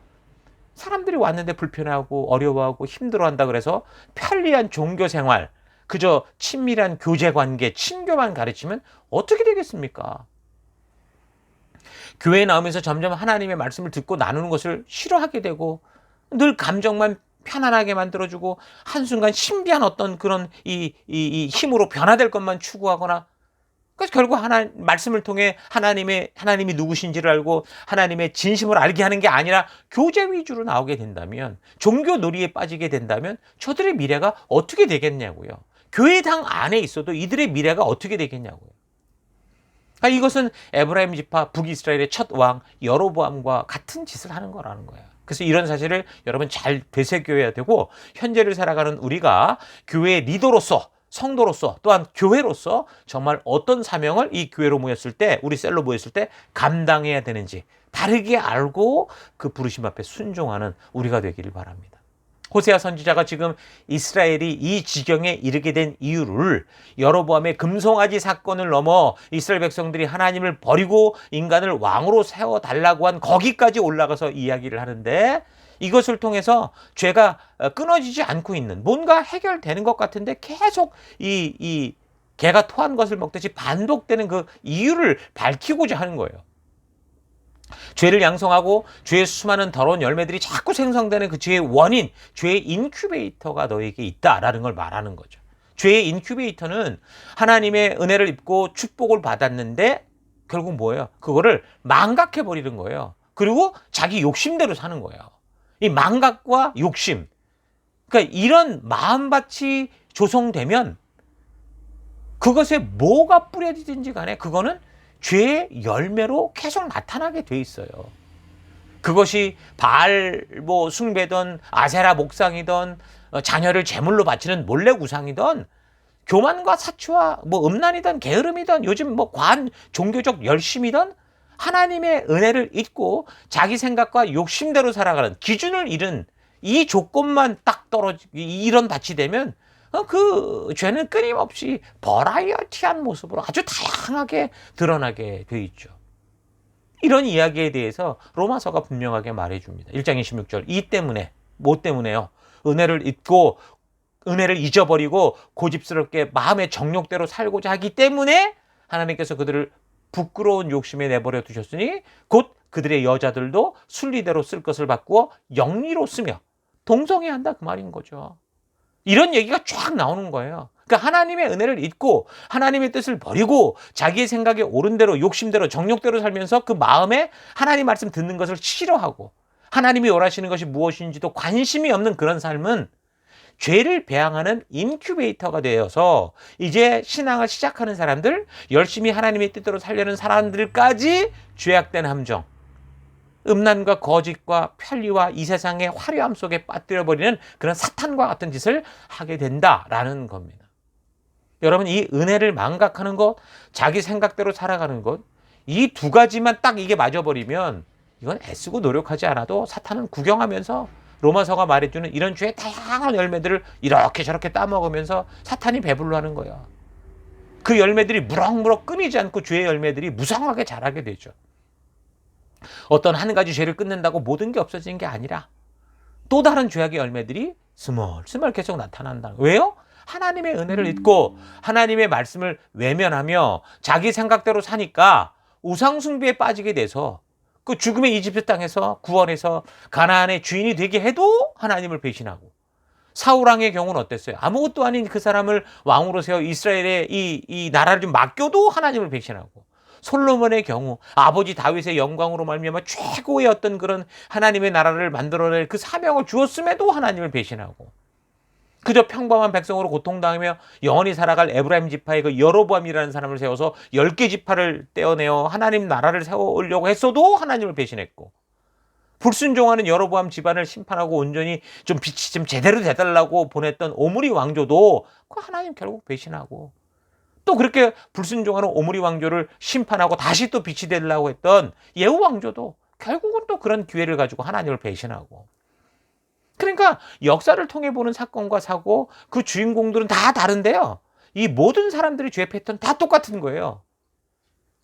사람들이 왔는데 불편하고 어려워하고 힘들어한다 그래서 편리한 종교생활, 그저 친밀한 교제관계, 친교만 가르치면 어떻게 되겠습니까? 교회에 나오면서 점점 하나님의 말씀을 듣고 나누는 것을 싫어하게 되고, 늘 감정만 편안하게 만들어주고 한순간 신비한 어떤 그런 이 힘으로 변화될 것만 추구하거나, 그래서 결국 말씀을 통해 하나님이 누구신지를 알고 하나님의 진심을 알게 하는 게 아니라 교제 위주로 나오게 된다면, 종교 놀이에 빠지게 된다면 저들의 미래가 어떻게 되겠냐고요. 교회당 안에 있어도 이들의 미래가 어떻게 되겠냐고요. 이것은 에브라임 지파 북이스라엘의 첫 왕 여로보암과 같은 짓을 하는 거라는 거예요. 그래서 이런 사실을 여러분 잘 되새겨야 되고, 현재를 살아가는 우리가 교회의 리더로서, 성도로서, 또한 교회로서 정말 어떤 사명을 이 교회로 모였을 때, 우리 셀로 모였을 때 감당해야 되는지 바르게 알고 그 부르심 앞에 순종하는 우리가 되기를 바랍니다. 호세아 선지자가 지금 이스라엘이 이 지경에 이르게 된 이유를 여로보암의 금송아지 사건을 넘어 이스라엘 백성들이 하나님을 버리고 인간을 왕으로 세워달라고 한 거기까지 올라가서 이야기를 하는데, 이것을 통해서 죄가 끊어지지 않고 있는, 뭔가 해결되는 것 같은데 계속 이 개가 토한 것을 먹듯이 반복되는 그 이유를 밝히고자 하는 거예요. 죄를 양성하고 죄의 수많은 더러운 열매들이 자꾸 생성되는 그 죄의 원인, 죄의 인큐베이터가 너에게 있다라는 걸 말하는 거죠. 죄의 인큐베이터는 하나님의 은혜를 입고 축복을 받았는데 결국 뭐예요? 그거를 망각해버리는 거예요. 그리고 자기 욕심대로 사는 거예요. 이 망각과 욕심, 그러니까 이런 마음밭이 조성되면 그것에 뭐가 뿌려지든지 간에 그거는 죄의 열매로 계속 나타나게 돼 있어요. 그것이 바알 숭배든 아세라 목상이든 자녀를 제물로 바치는 몰래 우상이든 교만과 사치와 음란이든 게으름이든 요즘 과한 종교적 열심이든 하나님의 은혜를 잊고 자기 생각과 욕심대로 살아가는, 기준을 잃은 이 조건만 딱 이런 밭이 되면 그 죄는 끊임없이 버라이어티한 모습으로 아주 다양하게 드러나게 돼 있죠. 이런 이야기에 대해서 로마서가 분명하게 말해줍니다. 1장 26절. 이 때문에, 뭐 때문에요? 은혜를 잊고 은혜를 잊어버리고 고집스럽게 마음의 정욕대로 살고자 하기 때문에 하나님께서 그들을 부끄러운 욕심에 내버려 두셨으니 곧 그들의 여자들도 순리대로 쓸 것을 바꾸어 영리로 쓰며 동성애한다, 그 말인 거죠. 이런 얘기가 쫙 나오는 거예요. 그러니까 하나님의 은혜를 잊고 하나님의 뜻을 버리고 자기의 생각에 옳은 대로, 욕심대로, 정욕대로 살면서 그 마음에 하나님 말씀 듣는 것을 싫어하고 하나님이 원하시는 것이 무엇인지도 관심이 없는 그런 삶은 죄를 배양하는 인큐베이터가 되어서 이제 신앙을 시작하는 사람들, 열심히 하나님의 뜻대로 살려는 사람들까지 죄악된 함정, 음란과 거짓과 편리와 이 세상의 화려함 속에 빠뜨려버리는 그런 사탄과 같은 짓을 하게 된다라는 겁니다. 여러분, 이 은혜를 망각하는 것, 자기 생각대로 살아가는 것, 이 두 가지만 딱 이게 맞아버리면 이건 애쓰고 노력하지 않아도 사탄은 구경하면서 로마서가 말해주는 이런 죄의 다양한 열매들을 이렇게 저렇게 따먹으면서 사탄이 배불러하는 거예요. 그 열매들이 무럭무럭 끊이지 않고 죄의 열매들이 무성하게 자라게 되죠. 어떤 한 가지 죄를 끊는다고 모든 게 없어지는 게 아니라 또 다른 죄악의 열매들이 스멀스멀 계속 나타난다. 왜요? 하나님의 은혜를 잊고 하나님의 말씀을 외면하며 자기 생각대로 사니까 우상숭배에 빠지게 돼서 그 죽음의 이집트 땅에서 구원해서 가나안의 주인이 되게 해도 하나님을 배신하고, 사울왕의 경우는 어땠어요? 아무것도 아닌 그 사람을 왕으로 세워 이스라엘의 이 나라를 좀 맡겨도 하나님을 배신하고, 솔로몬의 경우 아버지 다윗의 영광으로 말미암아 최고의 어떤 그런 하나님의 나라를 만들어낼 그 사명을 주었음에도 하나님을 배신하고, 그저 평범한 백성으로 고통당하며 영원히 살아갈 에브라임 지파의 그 여로보암이라는 사람을 세워서 10개 지파를 떼어내어 하나님 나라를 세우려고 했어도 하나님을 배신했고, 불순종하는 여로보암 집안을 심판하고 온전히 좀 빛이 좀 제대로 돼달라고 보냈던 오므리 왕조도 그 하나님 결국 배신하고, 또 그렇게 불순종하는 오므리 왕조를 심판하고 다시 또 빛이 되려고 했던 예후 왕조도 결국은 또 그런 기회를 가지고 하나님을 배신하고. 그러니까 역사를 통해 보는 사건과 사고, 그 주인공들은 다 다른데요, 이 모든 사람들의 죄 패턴 다 똑같은 거예요.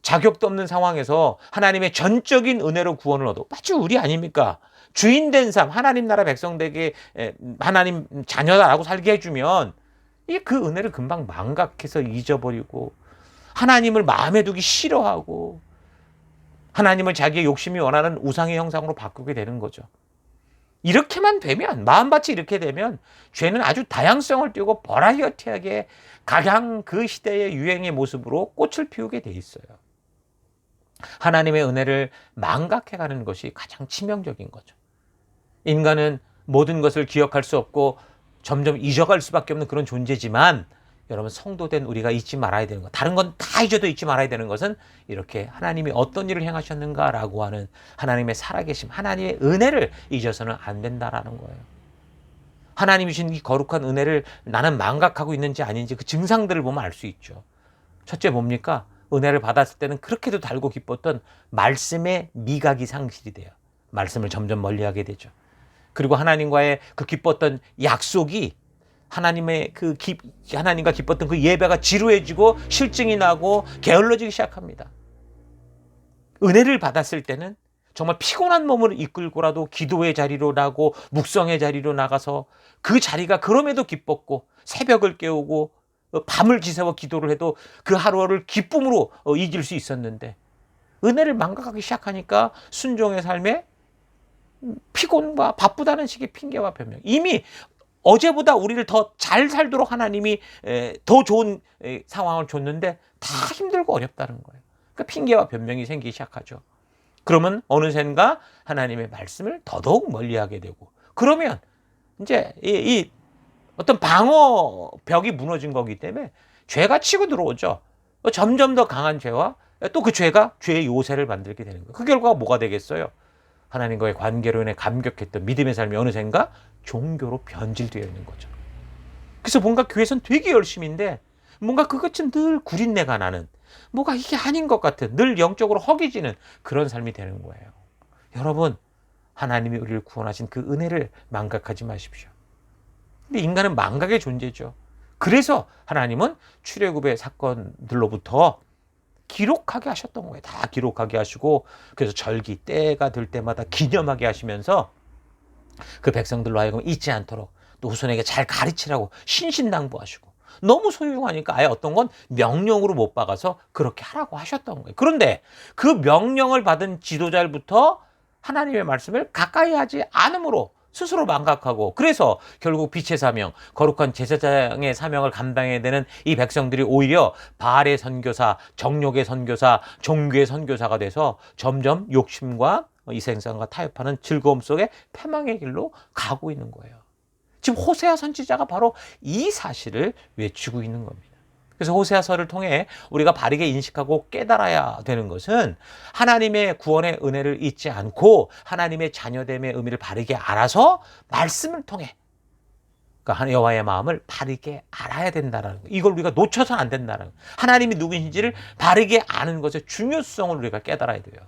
자격도 없는 상황에서 하나님의 전적인 은혜로 구원을 얻어, 마치 우리 아닙니까? 주인된 삶, 하나님 나라 백성되게 하나님 자녀다라고 살게 해주면 이 그 은혜를 금방 망각해서 잊어버리고, 하나님을 마음에 두기 싫어하고, 하나님을 자기의 욕심이 원하는 우상의 형상으로 바꾸게 되는 거죠. 이렇게만 되면, 마음밭이 이렇게 되면 죄는 아주 다양성을 띠고 버라이어티하게 각양 그 시대의 유행의 모습으로 꽃을 피우게 돼 있어요. 하나님의 은혜를 망각해가는 것이 가장 치명적인 거죠. 인간은 모든 것을 기억할 수 없고 점점 잊어갈 수밖에 없는 그런 존재지만, 여러분, 성도된 우리가 잊지 말아야 되는 것, 다른 건 다 잊어도 잊지 말아야 되는 것은 이렇게 하나님이 어떤 일을 행하셨는가라고 하는 하나님의 살아계심, 하나님의 은혜를 잊어서는 안 된다라는 거예요. 하나님이 주신 이 거룩한 은혜를 나는 망각하고 있는지 아닌지 그 증상들을 보면 알 수 있죠. 첫째 뭡니까? 은혜를 받았을 때는 그렇게도 달고 기뻤던 말씀의 미각이 상실이 돼요. 말씀을 점점 멀리하게 되죠. 그리고 하나님과의 그 기뻤던 약속이, 하나님과 기뻤던 그 예배가 지루해지고 실증이 나고 게을러지기 시작합니다. 은혜를 받았을 때는 정말 피곤한 몸을 이끌고라도 기도의 자리로 나고 묵성의 자리로 나가서 그 자리가 그럼에도 기뻤고, 새벽을 깨우고 밤을 지새워 기도를 해도 그 하루를 기쁨으로 이길 수 있었는데, 은혜를 망각하기 시작하니까 순종의 삶에 피곤과 바쁘다는 식의 핑계와 변명, 이미 어제보다 우리를 더 잘 살도록 하나님이 더 좋은 상황을 줬는데 다 힘들고 어렵다는 거예요. 그러니까 핑계와 변명이 생기기 시작하죠. 그러면 어느샌가 하나님의 말씀을 더더욱 멀리하게 되고, 그러면 이제 이 어떤 방어벽이 무너진 거기 때문에 죄가 치고 들어오죠. 점점 더 강한 죄와 또 그 죄가 죄의 요새를 만들게 되는 거예요. 그 결과가 뭐가 되겠어요? 하나님과의 관계로 인해 감격했던 믿음의 삶이 어느샌가 종교로 변질되어 있는 거죠. 그래서 뭔가 교회에서는 되게 열심인데 뭔가 그것은 늘 구린내가 나는, 뭐가 이게 아닌 것 같은, 늘 영적으로 허기지는 그런 삶이 되는 거예요. 여러분, 하나님이 우리를 구원하신 그 은혜를 망각하지 마십시오. 근데 인간은 망각의 존재죠. 그래서 하나님은 출애굽의 사건들로부터 기록하게 하셨던 거예요. 다 기록하게 하시고, 그래서 절기 때가 될 때마다 기념하게 하시면서 그 백성들로 하여금 잊지 않도록 또 후손에게 잘 가르치라고 신신당부하시고, 너무 소유하니까 아예 어떤 건 명령으로 못 박아서 그렇게 하라고 하셨던 거예요. 그런데 그 명령을 받은 지도자부터 하나님의 말씀을 가까이 하지 않으므로 스스로 망각하고, 그래서 결국 빛의 사명, 거룩한 제사장의 사명을 감당해야 되는 이 백성들이 오히려 바알의 선교사, 정욕의 선교사, 종교의 선교사가 돼서 점점 욕심과 이생산과 타협하는 즐거움 속에 패망의 길로 가고 있는 거예요. 지금 호세아 선지자가 바로 이 사실을 외치고 있는 겁니다. 그래서 호세아서를 통해 우리가 바르게 인식하고 깨달아야 되는 것은, 하나님의 구원의 은혜를 잊지 않고 하나님의 자녀됨의 의미를 바르게 알아서 말씀을 통해, 그러니까 여호와의 마음을 바르게 알아야 된다는 거, 이걸 우리가 놓쳐서는 안 된다는 거, 하나님이 누구신지를 바르게 아는 것의 중요성을 우리가 깨달아야 돼요.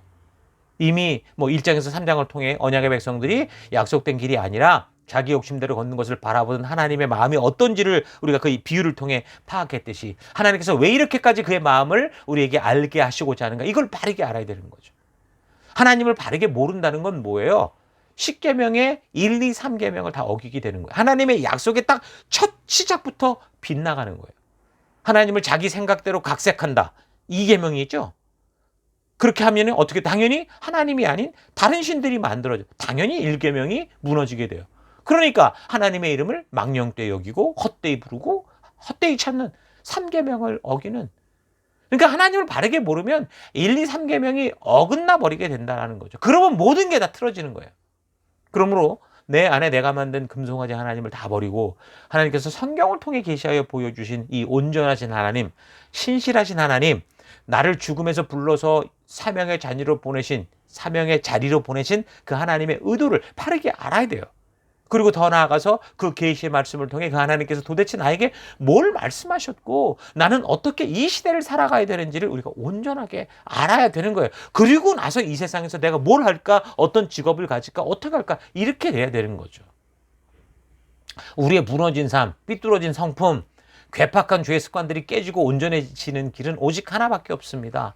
이미 1장에서 3장을 통해 언약의 백성들이 약속된 길이 아니라 자기 욕심대로 걷는 것을 바라보는 하나님의 마음이 어떤지를 우리가 그 비유를 통해 파악했듯이, 하나님께서 왜 이렇게까지 그의 마음을 우리에게 알게 하시고자 하는가, 이걸 바르게 알아야 되는 거죠. 하나님을 바르게 모른다는 건 뭐예요? 10계명의 1, 2, 3계명을 다 어기게 되는 거예요. 하나님의 약속에 딱 첫 시작부터 빗나가는 거예요. 하나님을 자기 생각대로 각색한다, 2계명이죠. 그렇게 하면 어떻게, 당연히 하나님이 아닌 다른 신들이 만들어져, 당연히 1계명이 무너지게 돼요. 그러니까 하나님의 이름을 망령되이 여기고 헛되이 부르고 헛되이 찾는 3계명을 어기는, 그러니까 하나님을 바르게 모르면 1, 2, 3계명이 어긋나 버리게 된다는 거죠. 그러면 모든 게 다 틀어지는 거예요. 그러므로 내 안에 내가 만든 금송아지 하나님을 다 버리고 하나님께서 성경을 통해 계시하여 보여주신 이 온전하신 하나님, 신실하신 하나님, 나를 죽음에서 불러서 사명의 자리로 보내신 그 하나님의 의도를 바르게 알아야 돼요. 그리고 더 나아가서 그 계시의 말씀을 통해 그 하나님께서 도대체 나에게 뭘 말씀하셨고 나는 어떻게 이 시대를 살아가야 되는지를 우리가 온전하게 알아야 되는 거예요. 그리고 나서 이 세상에서 내가 뭘 할까, 어떤 직업을 가질까, 어떻게 할까, 이렇게 돼야 되는 거죠. 우리의 무너진 삶, 삐뚤어진 성품, 괴팍한 죄의 습관들이 깨지고 온전해지는 길은 오직 하나밖에 없습니다.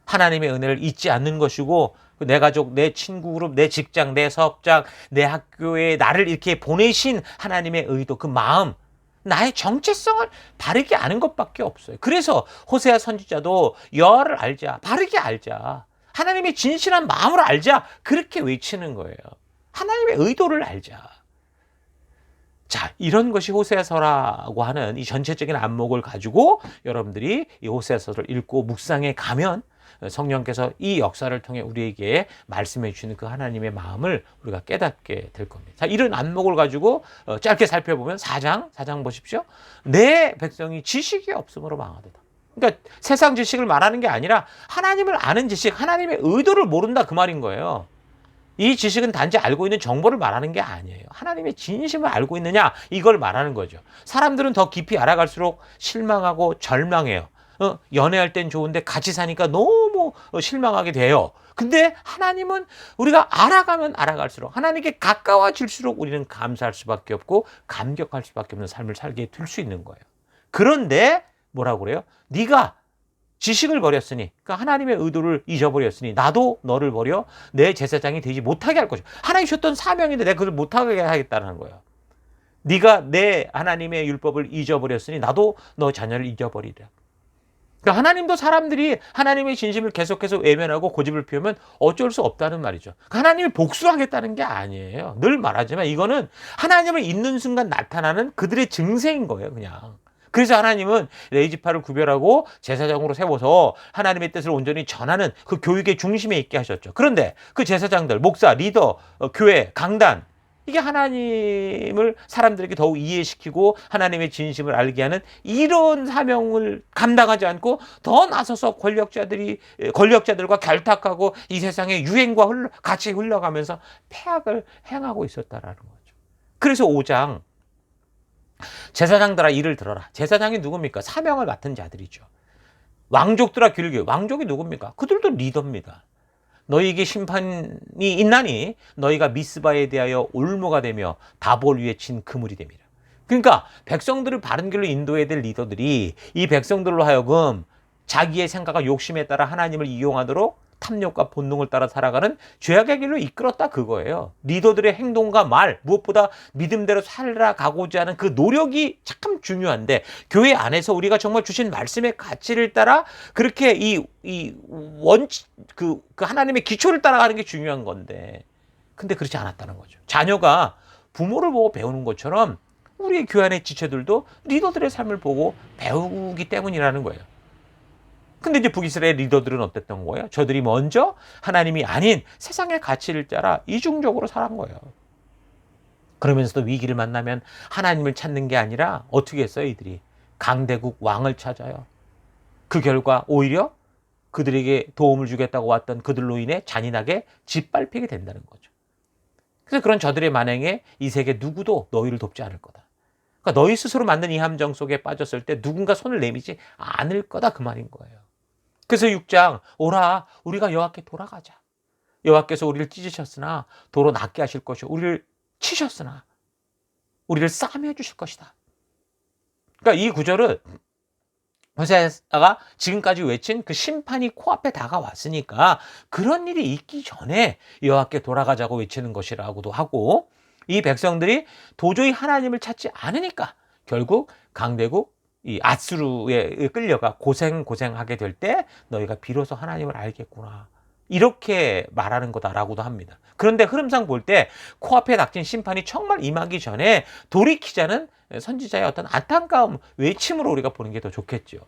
하나님의 은혜를 잊지 않는 것이고 내 가족, 내 친구 그룹, 내 직장, 내 사업장, 내 학교에 나를 이렇게 보내신 하나님의 의도, 그 마음, 나의 정체성을 바르게 아는 것밖에 없어요. 그래서 호세아 선지자도 여호와를 알자, 바르게 알자, 하나님의 진실한 마음을 알자, 그렇게 외치는 거예요. 하나님의 의도를 알자. 자, 이런 것이 호세아서라고 하는 이 전체적인 안목을 가지고 여러분들이 이 호세아서를 읽고 묵상해 가면 성령께서 이 역사를 통해 우리에게 말씀해 주시는 그 하나님의 마음을 우리가 깨닫게 될 겁니다. 자, 이런 안목을 가지고 짧게 살펴보면 4장 보십시오. 내 백성이 지식이 없음으로 망하도다. 그러니까 세상 지식을 말하는 게 아니라 하나님을 아는 지식, 하나님의 의도를 모른다, 그 말인 거예요. 이 지식은 단지 알고 있는 정보를 말하는 게 아니에요. 하나님의 진심을 알고 있느냐, 이걸 말하는 거죠. 사람들은 더 깊이 알아갈수록 실망하고 절망해요. 연애할 땐 좋은데 같이 사니까 너무 실망하게 돼요. 근데 하나님은 우리가 알아가면 알아갈수록, 하나님께 가까워질수록 우리는 감사할 수밖에 없고 감격할 수밖에 없는 삶을 살게 될 수 있는 거예요. 그런데 뭐라고 그래요? 네가 지식을 버렸으니, 그러니까 하나님의 의도를 잊어버렸으니 나도 너를 버려 내 제사장이 되지 못하게 할 것이야. 하나님 주셨던 사명인데 내가 그걸 못하게 하겠다는 거예요. 네가 내 하나님의 율법을 잊어버렸으니 나도 너 자녀를 잊어버리라. 그러니까 하나님도 사람들이 하나님의 진심을 계속해서 외면하고 고집을 피우면 어쩔 수 없다는 말이죠. 하나님이 복수하겠다는 게 아니에요. 늘 말하지만 이거는 하나님을 잊는 순간 나타나는 그들의 증세인 거예요, 그냥. 그래서 하나님은 레위지파를 구별하고 제사장으로 세워서 하나님의 뜻을 온전히 전하는 그 교육의 중심에 있게 하셨죠. 그런데 그 제사장들, 목사, 리더, 교회, 강단, 이게 하나님을 사람들에게 더욱 이해시키고 하나님의 진심을 알게 하는 이런 사명을 감당하지 않고 더 나서서 권력자들과 결탁하고 이 세상의 유행과 같이 흘러가면서 폐악을 행하고 있었다라는 거죠. 그래서 5장, 제사장들아 이를 들어라. 제사장이 누굽니까? 사명을 맡은 자들이죠. 왕족들아 귀를 기울여. 왕족이 누굽니까? 그들도 리더입니다. 너희에게 심판이 있나니 너희가 미스바에 대하여 올무가 되며 다볼 위에 친 그물이 됩니다. 그러니까 백성들을 바른 길로 인도해야 될 리더들이 이 백성들로 하여금 자기의 생각과 욕심에 따라 하나님을 이용하도록 탐욕과 본능을 따라 살아가는 죄악의 길로 이끌었다, 그거예요. 리더들의 행동과 말, 무엇보다 믿음대로 살아가고자 하는 그 노력이 참 중요한데, 교회 안에서 우리가 정말 주신 말씀의 가치를 따라 그렇게 그 하나님의 기초를 따라가는 게 중요한 건데, 근데 그렇지 않았다는 거죠. 자녀가 부모를 보고 배우는 것처럼 우리의 교회 안의 지체들도 리더들의 삶을 보고 배우기 때문이라는 거예요. 근데 이제 북이스라엘 리더들은 어땠던 거예요? 저들이 먼저 하나님이 아닌 세상의 가치를 따라 이중적으로 살은 거예요. 그러면서도 위기를 만나면 하나님을 찾는 게 아니라 어떻게 했어요? 이들이 강대국 왕을 찾아요. 그 결과 오히려 그들에게 도움을 주겠다고 왔던 그들로 인해 잔인하게 짓밟히게 된다는 거죠. 그래서 그런 저들의 만행에 이 세계 누구도 너희를 돕지 않을 거다. 그러니까 너희 스스로 만든 이 함정 속에 빠졌을 때 누군가 손을 내미지 않을 거다, 그 말인 거예요. 그래서 6장, 오라 우리가 여호와께 돌아가자. 여호와께서 우리를 찢으셨으나 도로 낫게 하실 것이요 우리를 치셨으나 우리를 싸매어 주실 것이다. 그러니까 이 구절은 호세아가 지금까지 외친 그 심판이 코앞에 다가왔으니까 그런 일이 있기 전에 여호와께 돌아가자고 외치는 것이라고도 하고, 이 백성들이 도저히 하나님을 찾지 않으니까 결국 강대국 이 아수르에 끌려가 고생하게 될 때 너희가 비로소 하나님을 알겠구나, 이렇게 말하는 거다라고도 합니다. 그런데 흐름상 볼 때 코앞에 닥친 심판이 정말 임하기 전에 돌이키자는 선지자의 어떤 안타까움 외침으로 우리가 보는 게 더 좋겠죠.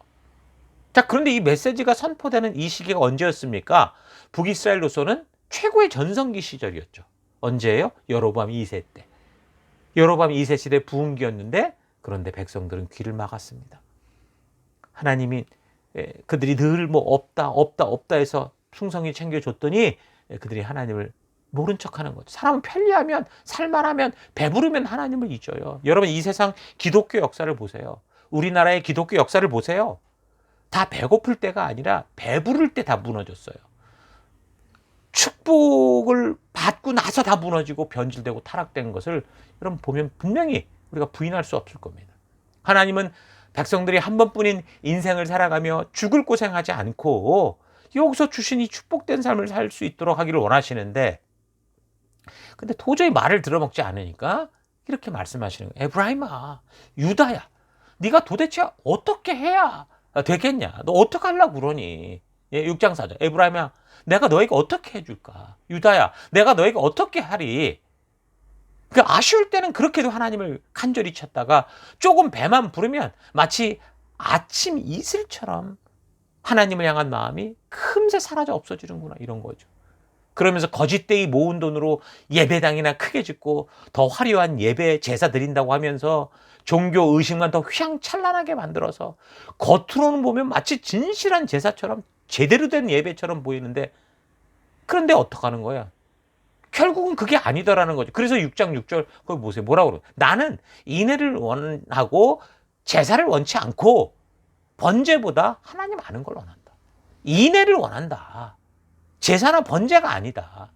자, 그런데 이 메시지가 선포되는 이 시기가 언제였습니까? 북이스라엘로서는 최고의 전성기 시절이었죠. 언제예요? 여로보암 2세 때. 여로보암 2세 시대 부흥기였는데 그런데 백성들은 귀를 막았습니다. 하나님이 그들이 늘 뭐 없다 해서 충성히 챙겨줬더니 그들이 하나님을 모른 척하는 거죠. 사람은 편리하면 살만하면 배부르면 하나님을 잊어요. 여러분 이 세상 기독교 역사를 보세요. 우리나라의 기독교 역사를 보세요. 다 배고플 때가 아니라 배부를 때 다 무너졌어요. 축복을 받고 나서 다 무너지고 변질되고 타락된 것을 여러분 보면 분명히 우리가 부인할 수 없을 겁니다. 하나님은 백성들이 한 번뿐인 인생을 살아가며 죽을 고생하지 않고 여기서 주신 이 축복된 삶을 살 수 있도록 하기를 원하시는데 근데 도저히 말을 들어먹지 않으니까 이렇게 말씀하시는 거예요. 에브라임아, 유다야, 네가 도대체 어떻게 해야 되겠냐? 너 어떻게 하려고 그러니? 6장 4절. 에브라임아, 내가 너에게 어떻게 해줄까? 유다야, 내가 너에게 어떻게 하리? 아쉬울 때는 그렇게도 하나님을 간절히 찾다가 조금 배만 부르면 마치 아침 이슬처럼 하나님을 향한 마음이 금세 사라져 없어지는구나 이런 거죠. 그러면서 거짓되이 모은 돈으로 예배당이나 크게 짓고 더 화려한 예배 제사 드린다고 하면서 종교 의식만 더 휘황찬란하게 만들어서 겉으로는 보면 마치 진실한 제사처럼 제대로 된 예배처럼 보이는데 그런데 어떡하는 거야? 결국은 그게 아니더라는 거죠. 그래서 6장 6절 거기 보세요. 뭐라고 그래요? 나는 인애를 원하고 제사를 원치 않고 번제보다 하나님 아는 걸 원한다. 인애를 원한다. 제사나 번제가 아니다.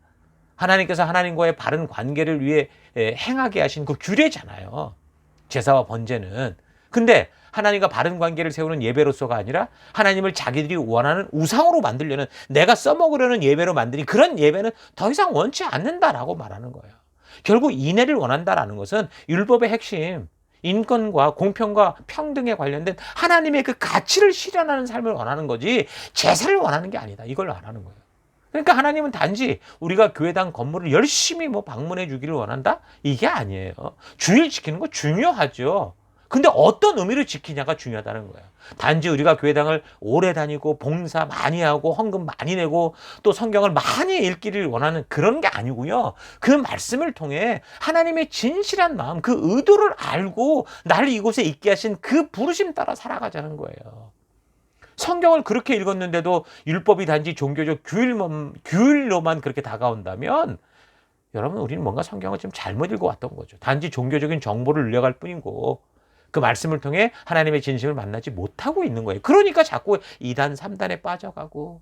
하나님께서 하나님과의 바른 관계를 위해 행하게 하신 그 규례잖아요. 제사와 번제는. 근데 하나님과 바른 관계를 세우는 예배로서가 아니라 하나님을 자기들이 원하는 우상으로 만들려는 내가 써먹으려는 예배로 만드니 그런 예배는 더 이상 원치 않는다라고 말하는 거예요. 결국 인애를 원한다라는 것은 율법의 핵심, 인권과 공평과 평등에 관련된 하나님의 그 가치를 실현하는 삶을 원하는 거지 제사를 원하는 게 아니다. 이걸 말하는 거예요. 그러니까 하나님은 단지 우리가 교회당 건물을 열심히 방문해 주기를 원한다? 이게 아니에요. 주일 지키는 거 중요하죠. 근데 어떤 의미를 지키냐가 중요하다는 거예요. 단지 우리가 교회당을 오래 다니고 봉사 많이 하고 헌금 많이 내고 또 성경을 많이 읽기를 원하는 그런 게 아니고요. 그 말씀을 통해 하나님의 진실한 마음, 그 의도를 알고 나를 이곳에 있게 하신 그 부르심 따라 살아가자는 거예요. 성경을 그렇게 읽었는데도 율법이 단지 종교적 규율로만 그렇게 다가온다면 여러분 우리는 뭔가 성경을 좀 잘못 읽어왔던 거죠. 단지 종교적인 정보를 늘려갈 뿐이고 그 말씀을 통해 하나님의 진심을 만나지 못하고 있는 거예요. 그러니까 자꾸 2단, 3단에 빠져가고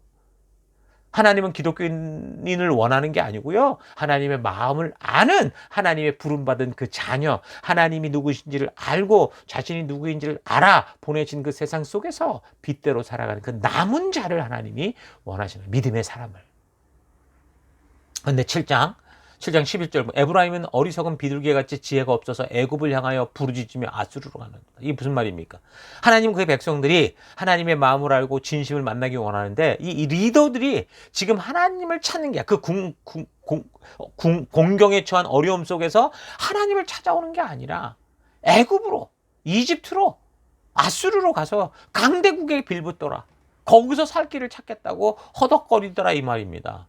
하나님은 기독교인을 원하는 게 아니고요. 하나님의 마음을 아는 하나님의 부름받은 그 자녀, 하나님이 누구신지를 알고 자신이 누구인지를 알아 보내신 그 세상 속에서 빛대로 살아가는 그 남은 자를 하나님이 원하시는 믿음의 사람을. 그런데 7장 11절 에브라임은 어리석은 비둘기같이 지혜가 없어서 애굽을 향하여 부르짖으며 아수르로 가는 거다. 이게 무슨 말입니까? 하나님 그의 백성들이 하나님의 마음을 알고 진심을 만나기 원하는데 이 리더들이 지금 하나님을 찾는 게 그 공경에 처한 어려움 속에서 하나님을 찾아오는 게 아니라 애굽으로 이집트로 아수르로 가서 강대국에 빌붙더라. 거기서 살 길을 찾겠다고 허덕거리더라 이 말입니다.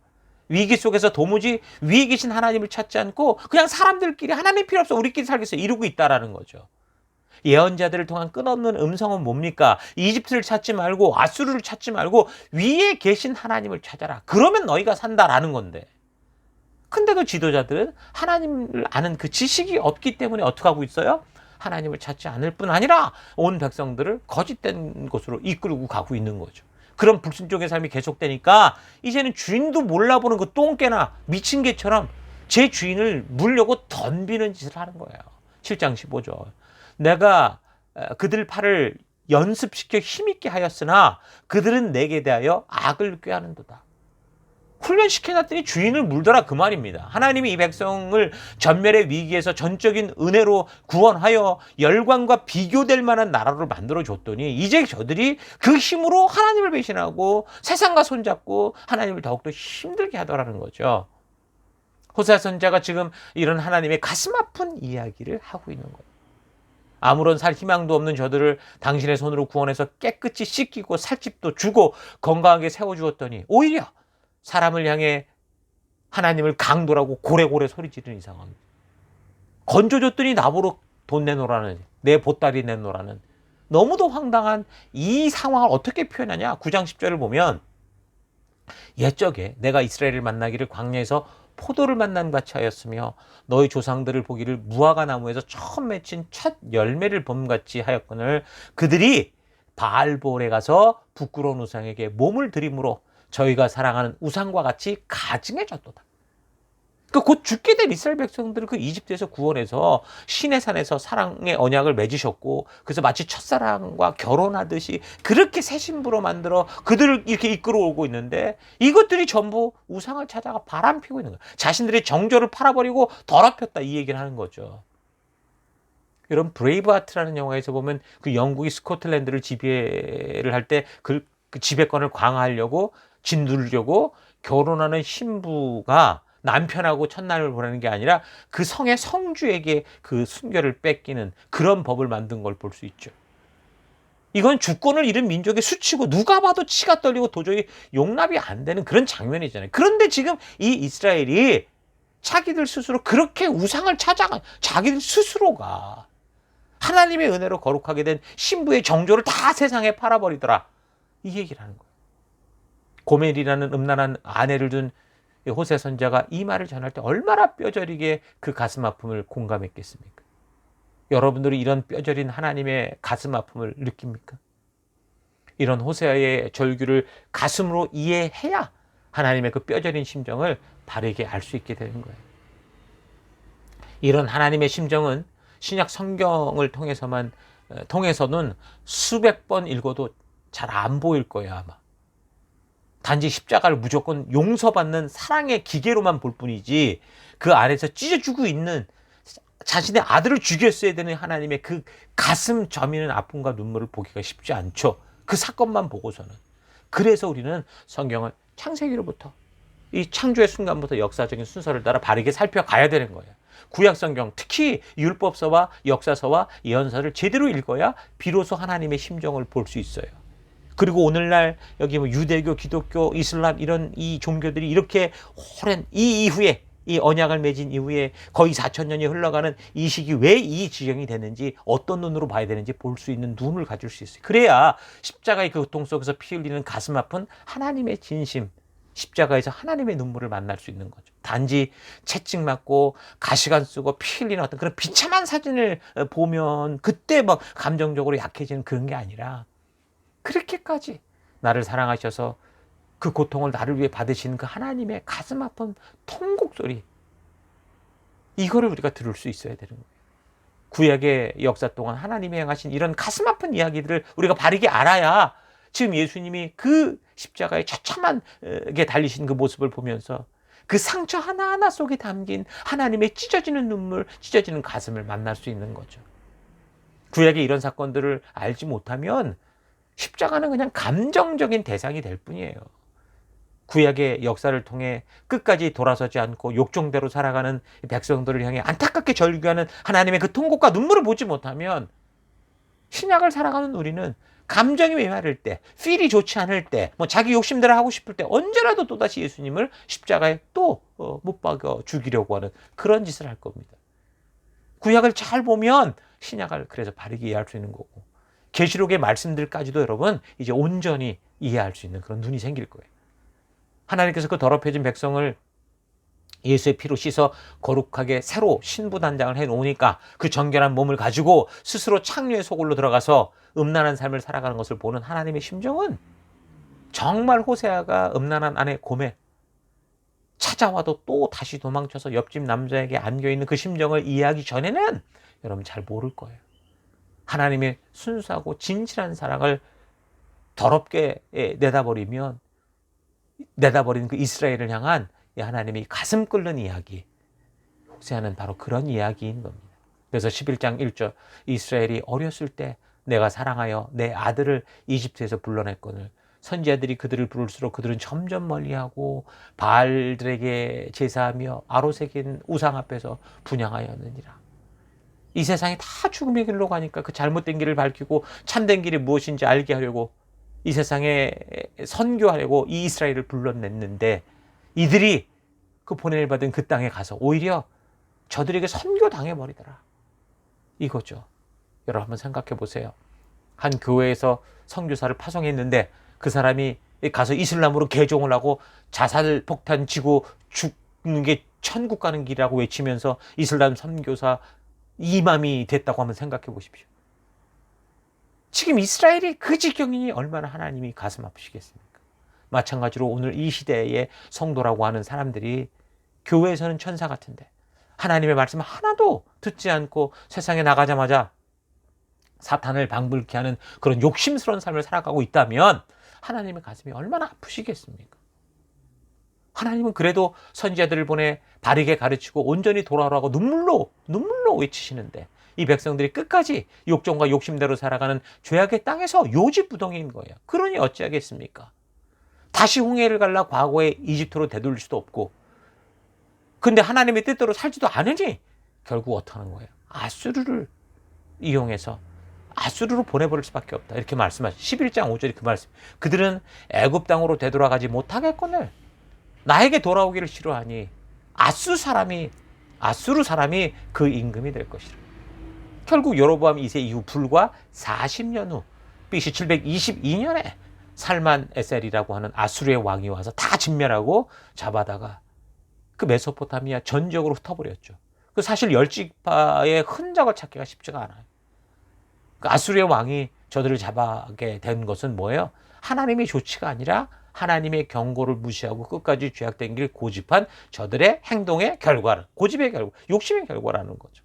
위기 속에서 도무지 위에 계신 하나님을 찾지 않고 그냥 사람들끼리 하나님 필요 없어 우리끼리 살겠어 이러고 있다라는 거죠. 예언자들을 통한 끝없는 음성은 뭡니까? 이집트를 찾지 말고 아수르를 찾지 말고 위에 계신 하나님을 찾아라. 그러면 너희가 산다라는 건데. 근데도 지도자들은 하나님을 아는 그 지식이 없기 때문에 어떻게 하고 있어요? 하나님을 찾지 않을 뿐 아니라 온 백성들을 거짓된 곳으로 이끌고 가고 있는 거죠. 그런 불순종의 삶이 계속되니까 이제는 주인도 몰라보는 그 똥개나 미친 개처럼 제 주인을 물려고 덤비는 짓을 하는 거예요. 7장 15절. 내가 그들 팔을 연습시켜 힘있게 하였으나 그들은 내게 대하여 악을 꾀하는도다. 훈련시켜놨더니 주인을 물더라 그 말입니다. 하나님이 이 백성을 전멸의 위기에서 전적인 은혜로 구원하여 열광과 비교될 만한 나라로 만들어줬더니 이제 저들이 그 힘으로 하나님을 배신하고 세상과 손잡고 하나님을 더욱더 힘들게 하더라는 거죠. 호세아 선지자가 지금 이런 하나님의 가슴 아픈 이야기를 하고 있는 거예요. 아무런 살 희망도 없는 저들을 당신의 손으로 구원해서 깨끗이 씻기고 살집도 주고 건강하게 세워주었더니 오히려 사람을 향해 하나님을 강도라고 고래고래 소리 지르는 이상한 건져줬더니 나보러 돈 내놓으라는, 내 보따리 내놓으라는, 너무도 황당한 이 상황을 어떻게 표현하냐. 9장 10절을 보면 옛적에 내가 이스라엘을 만나기를 광야에서 포도를 만난 같이 하였으며 너희 조상들을 보기를 무화과 나무에서 처음 맺힌 첫 열매를 봄같이 하였거늘 그들이 바알볼에 가서 부끄러운 우상에게 몸을 들임으로 저희가 사랑하는 우상과 같이 가증해졌도다. 곧 죽게 된 이스라엘 백성들을 그 이집트에서 구원해서 시내산에서 사랑의 언약을 맺으셨고, 그래서 마치 첫사랑과 결혼하듯이 그렇게 새 신부로 만들어 그들을 이렇게 이끌어오고 있는데, 이것들이 전부 우상을 찾아가 바람피고 있는 거예요. 자신들의 정조를 팔아버리고 더럽혔다, 이 얘기를 하는 거죠. 여러분, 브레이브하트라는 영화에서 보면 그 영국이 스코틀랜드를 지배를 할 때 그 지배권을 강화하려고 짓누르려고 결혼하는 신부가 남편하고 첫날을 보내는 게 아니라 그 성의 성주에게 그 순결을 뺏기는 그런 법을 만든 걸 볼 수 있죠. 이건 주권을 잃은 민족의 수치고 누가 봐도 치가 떨리고 도저히 용납이 안 되는 그런 장면이잖아요. 그런데 지금 이 이스라엘이 자기들 스스로 그렇게 우상을 찾아가, 자기들 스스로가 하나님의 은혜로 거룩하게 된 신부의 정조를 다 세상에 팔아버리더라, 이 얘기를 하는 거예요. 고멜이라는 음란한 아내를 둔 호세 선자가 이 말을 전할 때 얼마나 뼈저리게 그 가슴 아픔을 공감했겠습니까? 여러분들이 이런 뼈저린 하나님의 가슴 아픔을 느낍니까? 이런 호세아의 절규를 가슴으로 이해해야 하나님의 그 뼈저린 심정을 바르게 알 수 있게 되는 거예요. 이런 하나님의 심정은 신약 성경을 통해서는 수백 번 읽어도 잘 안 보일 거예요, 아마. 단지 십자가를 무조건 용서받는 사랑의 기계로만 볼 뿐이지, 그 안에서 찢어지고 있는 자신의 아들을 죽였어야 되는 하나님의 그 가슴 저미는 아픔과 눈물을 보기가 쉽지 않죠. 그 사건만 보고서는. 그래서 우리는 성경을 창세기로부터, 이 창조의 순간부터 역사적인 순서를 따라 바르게 살펴가야 되는 거예요. 구약 성경, 특히 율법서와 역사서와 예언서를 제대로 읽어야 비로소 하나님의 심정을 볼 수 있어요. 그리고 오늘날 여기 뭐 유대교, 기독교, 이슬람 이런 이 종교들이 이렇게 오랜 이 이후에, 이 언약을 맺은 이후에 거의 4,000년이 흘러가는 이 시기 왜 이 지경이 되는지, 어떤 눈으로 봐야 되는지 볼 수 있는 눈을 가질 수 있어요. 그래야 십자가의 그 고통 속에서 피 흘리는 가슴 아픈 하나님의 진심, 십자가에서 하나님의 눈물을 만날 수 있는 거죠. 단지 채찍 맞고 가시관 쓰고 피 흘리는 어떤 그런 비참한 사진을 보면 그때 막 감정적으로 약해지는 그런 게 아니라, 그렇게까지 나를 사랑하셔서 그 고통을 나를 위해 받으시는 그 하나님의 가슴 아픈 통곡 소리, 이거를 우리가 들을 수 있어야 되는 거예요. 구약의 역사 동안 하나님이 행하신 이런 가슴 아픈 이야기들을 우리가 바르게 알아야 지금 예수님이 그 십자가에 처참하게 달리신 그 모습을 보면서 그 상처 하나하나 속에 담긴 하나님의 찢어지는 눈물, 찢어지는 가슴을 만날 수 있는 거죠. 구약의 이런 사건들을 알지 못하면 십자가는 그냥 감정적인 대상이 될 뿐이에요. 구약의 역사를 통해 끝까지 돌아서지 않고 욕정대로 살아가는 백성들을 향해 안타깝게 절규하는 하나님의 그 통곡과 눈물을 보지 못하면, 신약을 살아가는 우리는 감정이 메마를 때, 필이 좋지 않을 때, 뭐 자기 욕심대로 하고 싶을 때 언제라도 또다시 예수님을 십자가에 또 못 박아 죽이려고 하는 그런 짓을 할 겁니다. 구약을 잘 보면 신약을 그래서 바르게 이해할 수 있는 거고, 계시록의 말씀들까지도 여러분 이제 온전히 이해할 수 있는 그런 눈이 생길 거예요. 하나님께서 그 더럽혀진 백성을 예수의 피로 씻어 거룩하게 새로 신부 단장을 해놓으니까 그 정결한 몸을 가지고 스스로 창녀의 소굴로 들어가서 음란한 삶을 살아가는 것을 보는 하나님의 심정은, 정말 호세아가 음란한 아내 고멜 찾아와도 또 다시 도망쳐서 옆집 남자에게 안겨있는 그 심정을 이해하기 전에는 여러분 잘 모를 거예요. 하나님의 순수하고 진실한 사랑을 더럽게 내다버린 그 이스라엘을 향한 이 하나님의 가슴 끓는 이야기, 호세아는 바로 그런 이야기인 겁니다. 그래서 11장 1절, 이스라엘이 어렸을 때 내가 사랑하여 내 아들을 이집트에서 불러냈거늘 선지자들이 그들을 부를수록 그들은 점점 멀리하고 바알들에게 제사하며 아로새긴 우상 앞에서 분향하였느니라. 이 세상이 다 죽음의 길로 가니까 그 잘못된 길을 밝히고 참된 길이 무엇인지 알게 하려고 이 세상에 선교하려고 이 이스라엘을 불러냈는데, 이들이 그 보냄을 받은 그 땅에 가서 오히려 저들에게 선교당해버리더라. 이거죠. 여러분 한번 생각해 보세요. 한 교회에서 선교사를 파송했는데 그 사람이 가서 이슬람으로 개종을 하고 자살 폭탄 치고 죽는 게 천국 가는 길이라고 외치면서 이슬람 선교사 이맘이 됐다고 한번 생각해 보십시오. 지금 이스라엘이 그 지경이니 얼마나 하나님이 가슴 아프시겠습니까? 마찬가지로 오늘 이 시대의 성도라고 하는 사람들이 교회에서는 천사 같은데 하나님의 말씀 하나도 듣지 않고 세상에 나가자마자 사탄을 방불케 하는 그런 욕심스러운 삶을 살아가고 있다면 하나님의 가슴이 얼마나 아프시겠습니까? 하나님은 그래도 선지자들을 보내 바르게 가르치고 온전히 돌아오라고 눈물로 외치시는데 이 백성들이 끝까지 욕정과 욕심대로 살아가는 죄악의 땅에서 요지부동인 거예요. 그러니 어찌하겠습니까? 다시 홍해를 갈라 과거의 이집트로 되돌릴 수도 없고 근데 하나님의 뜻대로 살지도 않으니 결국 어떻게 하는 거예요? 아수르를 이용해서 아수르로 보내버릴 수밖에 없다. 이렇게 말씀하시 11장 5절이 그 말씀. 그들은 애굽 땅으로 되돌아가지 못하겠거늘 나에게 돌아오기를 싫어하니 아수르 사람이 그 임금이 될 것이라. 결국 여로보암 2세 이후 불과 40년 후 BC 722년에 살만 에셀이라고 하는 아수르의 왕이 와서 다 진멸하고 잡아다가 그 메소포타미아 전적으로 흩어버렸죠. 그 사실 열지파의 흔적을 찾기가 쉽지가 않아요. 그 아수르의 왕이 저들을 잡아게 된 것은 뭐예요? 하나님의 조치가 아니라 하나님의 경고를 무시하고 끝까지 죄악된 길 고집한 저들의 행동의 결과를, 고집의 결과, 욕심의 결과라는 거죠.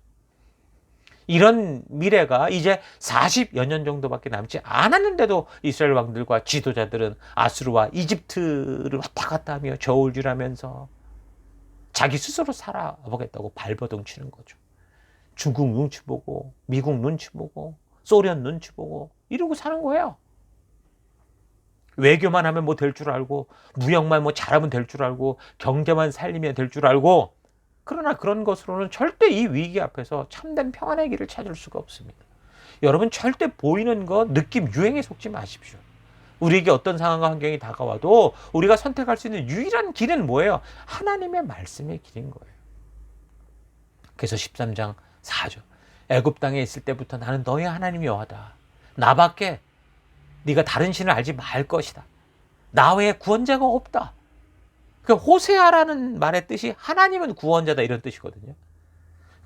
이런 미래가 이제 40여 년 정도밖에 남지 않았는데도 이스라엘 왕들과 지도자들은 아수르와 이집트를 왔다 갔다 하며 저울질하면서 자기 스스로 살아보겠다고 발버둥 치는 거죠. 중국 눈치 보고 미국 눈치 보고 소련 눈치 보고 이러고 사는 거예요. 외교만 하면 뭐 될 줄 알고 무역만 뭐 잘하면 될 줄 알고 경제만 살리면 될 줄 알고 그러나 그런 것으로는 절대 이 위기 앞에서 참된 평안의 길을 찾을 수가 없습니다. 여러분 절대 보이는 것, 느낌, 유행에 속지 마십시오. 우리에게 어떤 상황과 환경이 다가와도 우리가 선택할 수 있는 유일한 길은 뭐예요? 하나님의 말씀의 길인 거예요. 그래서 13장 4절 애굽 땅에 있을 때부터 나는 너희 하나님 여호와다. 나밖에 네가 다른 신을 알지 말 것이다. 나 외에 구원자가 없다. 그 호세아라는 말의 뜻이 하나님은 구원자다 이런 뜻이거든요.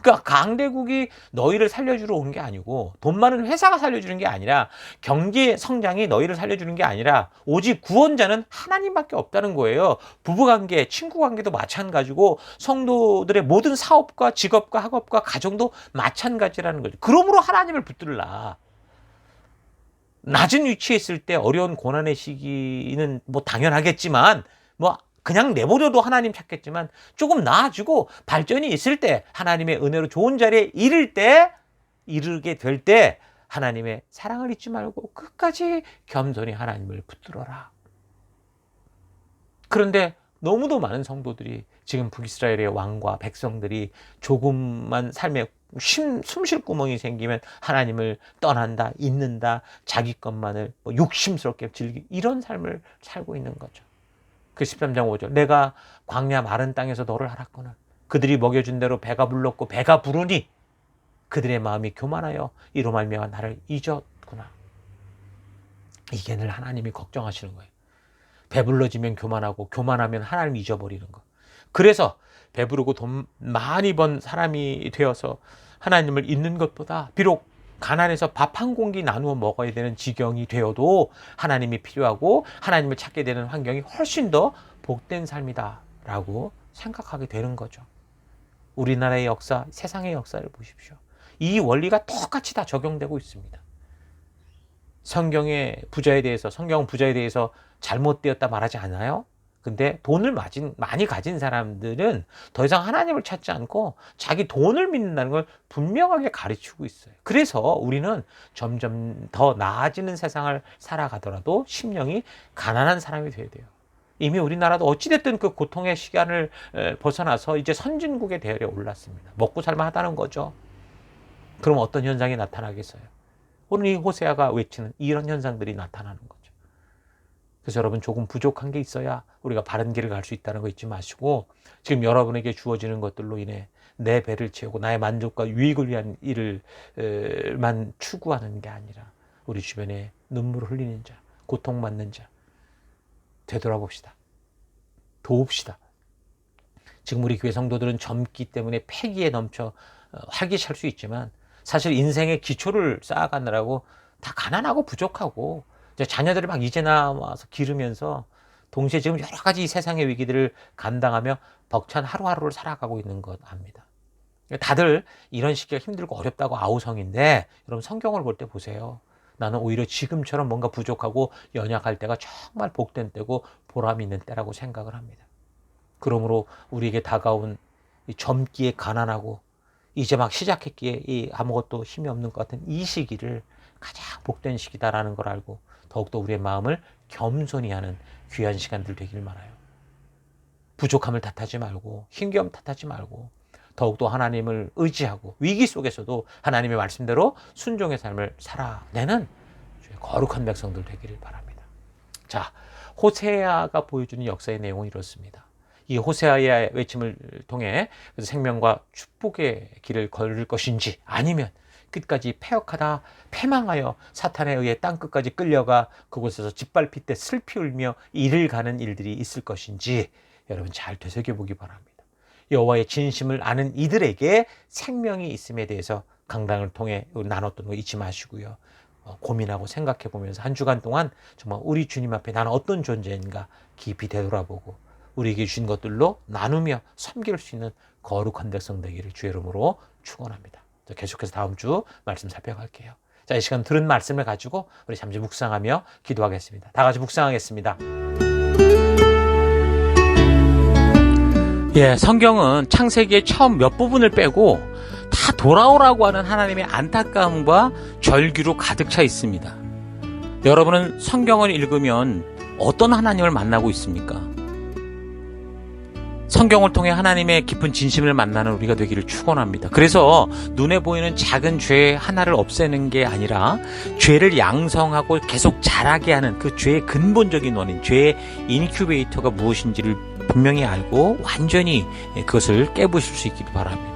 그러니까 강대국이 너희를 살려주러 온 게 아니고 돈 많은 회사가 살려주는 게 아니라 경제 성장이 너희를 살려주는 게 아니라 오직 구원자는 하나님밖에 없다는 거예요. 부부관계, 친구관계도 마찬가지고 성도들의 모든 사업과 직업과 학업과 가정도 마찬가지라는 거죠. 그러므로 하나님을 붙들라. 낮은 위치에 있을 때 어려운 고난의 시기는 뭐 당연하겠지만 뭐 그냥 내버려도 하나님 찾겠지만 조금 나아지고 발전이 있을 때 하나님의 은혜로 좋은 자리에 이르게 될 때 하나님의 사랑을 잊지 말고 끝까지 겸손히 하나님을 붙들어라. 그런데 너무도 많은 성도들이 지금 북이스라엘의 왕과 백성들이 조금만 삶에 숨쉴 구멍이 생기면 하나님을 떠난다, 잊는다, 자기 것만을 뭐 욕심스럽게 즐기 이런 삶을 살고 있는 거죠. 그 13장 5절 내가 광야 마른 땅에서 너를 알았거늘 그들이 먹여준 대로 배가 불렀고 배가 부르니 그들의 마음이 교만하여 이로 말미암아 나를 잊었구나. 이게 늘 하나님이 걱정하시는 거예요. 배불러지면 교만하고 교만하면 하나님 잊어버리는 거. 그래서 배부르고 돈 많이 번 사람이 되어서 하나님을 잊는 것보다 비록 가난해서 밥 한 공기 나누어 먹어야 되는 지경이 되어도 하나님이 필요하고 하나님을 찾게 되는 환경이 훨씬 더 복된 삶이다라고 생각하게 되는 거죠. 우리나라의 역사, 세상의 역사를 보십시오. 이 원리가 똑같이 다 적용되고 있습니다. 성경은 부자에 대해서 잘못되었다 말하지 않아요? 근데 돈을 많이 가진 사람들은 더 이상 하나님을 찾지 않고 자기 돈을 믿는다는 걸 분명하게 가르치고 있어요. 그래서 우리는 점점 더 나아지는 세상을 살아가더라도 심령이 가난한 사람이 돼야 돼요. 이미 우리나라도 어찌됐든 그 고통의 시간을 벗어나서 이제 선진국의 대열에 올랐습니다. 먹고 살만하다는 거죠. 그럼 어떤 현상이 나타나겠어요? 오늘 이 호세아가 외치는 이런 현상들이 나타나는 거죠. 그래서 여러분 조금 부족한 게 있어야 우리가 바른 길을 갈 수 있다는 거 잊지 마시고 지금 여러분에게 주어지는 것들로 인해 내 배를 채우고 나의 만족과 유익을 위한 일을만 추구하는 게 아니라 우리 주변에 눈물을 흘리는 자, 고통받는 자 되돌아봅시다. 도웁시다. 지금 우리 교회 성도들은 젊기 때문에 패기에 넘쳐 활기찰 수 있지만 사실 인생의 기초를 쌓아가느라고 다 가난하고 부족하고 이제 자녀들을 막 이제 나와서 기르면서 동시에 지금 여러 가지 세상의 위기들을 감당하며 벅찬 하루하루를 살아가고 있는 것 압니다. 다들 이런 시기가 힘들고 어렵다고 아우성인데 여러분 성경을 볼 때 보세요. 나는 오히려 지금처럼 뭔가 부족하고 연약할 때가 정말 복된 때고 보람 있는 때라고 생각을 합니다. 그러므로 우리에게 다가온 이 젊기에 가난하고 이제 막 시작했기에 이 아무것도 힘이 없는 것 같은 이 시기를 가장 복된 시기다라는 걸 알고 더욱더 우리의 마음을 겸손히 하는 귀한 시간들 되길 바라요. 부족함을 탓하지 말고 힘겨움 탓하지 말고 더욱더 하나님을 의지하고 위기 속에서도 하나님의 말씀대로 순종의 삶을 살아내는 거룩한 백성들 되기를 바랍니다. 자, 호세아가 보여주는 역사의 내용은 이렇습니다. 이 호세아의 외침을 통해 생명과 축복의 길을 걸을 것인지 아니면 끝까지 패역하다 패망하여 사탄에 의해 땅끝까지 끌려가 그곳에서 짓밟힐 때 슬피 울며 이를 가는 일들이 있을 것인지 여러분 잘 되새겨보기 바랍니다. 여호와의 진심을 아는 이들에게 생명이 있음에 대해서 강단을 통해 나눴던 거 잊지 마시고요. 고민하고 생각해 보면서 한 주간 동안 정말 우리 주님 앞에 나는 어떤 존재인가 깊이 되돌아보고 우리에게 주신 것들로 나누며 섬길 수 있는 거룩한 백성 되기를 주의 이름으로 축원합니다. 계속해서 다음 주 말씀 살펴갈게요. 자, 이 시간 들은 말씀을 가지고 우리 잠시 묵상하며 기도하겠습니다. 다 같이 묵상하겠습니다. 예, 성경은 창세기의 처음 몇 부분을 빼고 다 돌아오라고 하는 하나님의 안타까움과 절규로 가득 차 있습니다. 여러분은 성경을 읽으면 어떤 하나님을 만나고 있습니까? 성경을 통해 하나님의 깊은 진심을 만나는 우리가 되기를 축원합니다. 그래서 눈에 보이는 작은 죄 하나를 없애는 게 아니라 죄를 양성하고 계속 자라게 하는 그 죄의 근본적인 원인, 죄의 인큐베이터가 무엇인지를 분명히 알고 완전히 그것을 깨부실 수 있기를 바랍니다.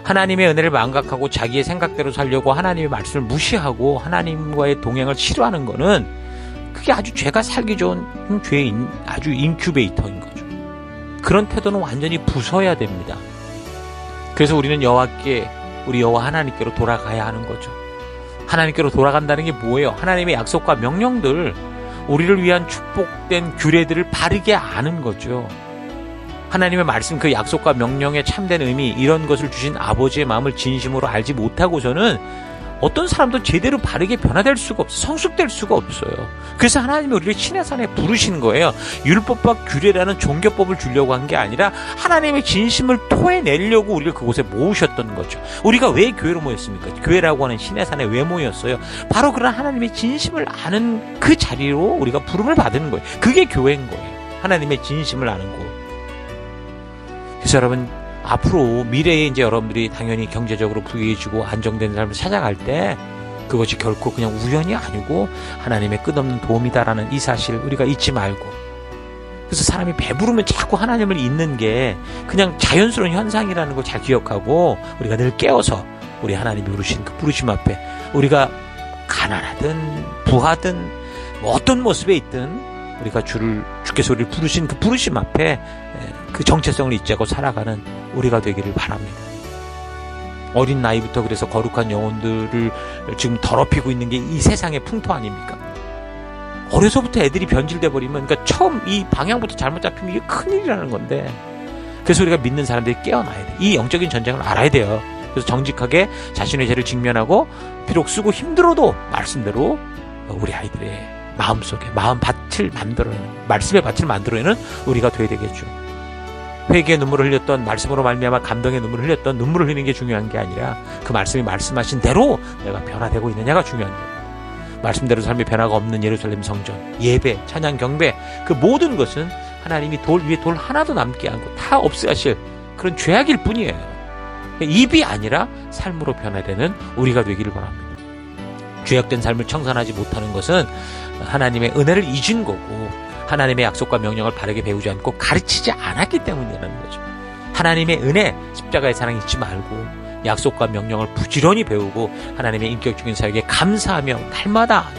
하나님의 은혜를 망각하고 자기의 생각대로 살려고 하나님의 말씀을 무시하고 하나님과의 동행을 싫어하는 것은 그게 아주 죄가 살기 좋은 죄의 아주 인큐베이터인 거죠. 그런 태도는 완전히 부숴야 됩니다. 그래서 우리는 우리 여호와 하나님께로 돌아가야 하는 거죠. 하나님께로 돌아간다는 게 뭐예요? 하나님의 약속과 명령들, 우리를 위한 축복된 규례들을 바르게 아는 거죠. 하나님의 말씀, 그 약속과 명령의 참된 의미, 이런 것을 주신 아버지의 마음을 진심으로 알지 못하고서는 어떤 사람도 제대로 바르게 변화될 수가 없어요. 성숙될 수가 없어요. 그래서 하나님이 우리를 시내산에 부르신 거예요. 율법과 규례라는 종교법을 주려고 한 게 아니라 하나님의 진심을 토해내려고 우리를 그곳에 모으셨던 거죠. 우리가 왜 교회로 모였습니까? 교회라고 하는 시내산에 왜 모였어요? 바로 그런 하나님의 진심을 아는 그 자리로 우리가 부름을 받은 거예요. 그게 교회인 거예요. 하나님의 진심을 아는 거. 그래서 여러분, 앞으로 미래에 이제 여러분들이 당연히 경제적으로 부유해지고 안정된 삶을 찾아갈 때 그것이 결코 그냥 우연이 아니고 하나님의 끝없는 도움이다라는 이 사실 우리가 잊지 말고, 그래서 사람이 배부르면 자꾸 하나님을 잊는 게 그냥 자연스러운 현상이라는 걸 잘 기억하고 우리가 늘 깨어서 우리 하나님이 부르신 그 부르심 앞에 우리가 가난하든 부하든 뭐 어떤 모습에 있든 우리가 주께서 우리를 부르신 그 부르심 앞에 그 정체성을 잊지 않고 살아가는 우리가 되기를 바랍니다. 어린 나이부터 그래서 거룩한 영혼들을 지금 더럽히고 있는 게 이 세상의 풍토 아닙니까? 어려서부터 애들이 변질돼 버리면, 그러니까 처음 이 방향부터 잘못 잡히면 이게 큰일이라는 건데, 그래서 우리가 믿는 사람들이 깨어나야 돼. 이 영적인 전쟁을 알아야 돼요. 그래서 정직하게 자신의 죄를 직면하고 비록 쓰고 힘들어도 말씀대로 우리 아이들의 마음속에 마음밭을 만들어내는, 말씀의 밭을 만들어내는 우리가 돼야 되겠죠. 회개의 눈물을 흘렸던, 말씀으로 말미암아 감동의 눈물을 흘렸던, 눈물을 흘리는 게 중요한 게 아니라 그 말씀이 말씀하신 대로 내가 변화되고 있느냐가 중요한 거예요. 말씀대로 삶의 변화가 없는 예루살렘 성전, 예배, 찬양, 경배, 그 모든 것은 하나님이 돌 위에 돌 하나도 남게 않고 다 없애하실 그런 죄악일 뿐이에요. 입이 아니라 삶으로 변화되는 우리가 되기를 바랍니다. 죄악된 삶을 청산하지 못하는 것은 하나님의 은혜를 잊은 거고 하나님의 약속과 명령을 바르게 배우지 않고 가르치지 않았기 때문이라는 거죠. 하나님의 은혜, 십자가의 사랑 잊지 말고 약속과 명령을 부지런히 배우고 하나님의 인격적인 사역에 감사하며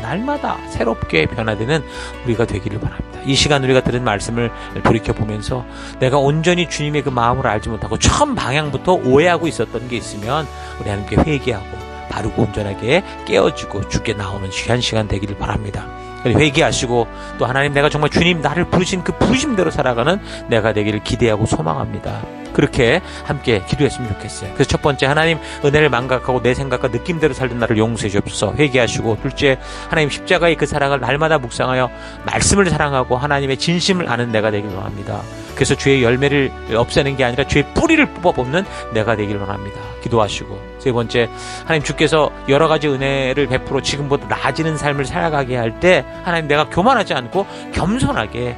날마다 새롭게 변화되는 우리가 되기를 바랍니다. 이 시간 우리가 들은 말씀을 돌이켜보면서 내가 온전히 주님의 그 마음을 알지 못하고 처음 방향부터 오해하고 있었던 게 있으면 우리 하나님께 회개하고 바르고 온전하게 깨어지고 주께 나오는 귀한 시간 되기를 바랍니다. 회개하시고 또 하나님, 내가 정말 주님 나를 부르신 그 부르심대로 살아가는 내가 되기를 기대하고 소망합니다. 그렇게 함께 기도했으면 좋겠어요. 그래서 첫 번째, 하나님 은혜를 망각하고 내 생각과 느낌대로 살던 나를 용서해 주옵소서 회개하시고, 둘째, 하나님 십자가의 그 사랑을 날마다 묵상하여 말씀을 사랑하고 하나님의 진심을 아는 내가 되길 원합니다. 그래서 죄의 열매를 없애는 게 아니라 죄의 뿌리를 뽑아먹는 내가 되길 원합니다. 기도하시고, 세 번째, 하나님 주께서 여러 가지 은혜를 베풀어 지금보다 나아지는 삶을 살아가게 할 때 하나님, 내가 교만하지 않고 겸손하게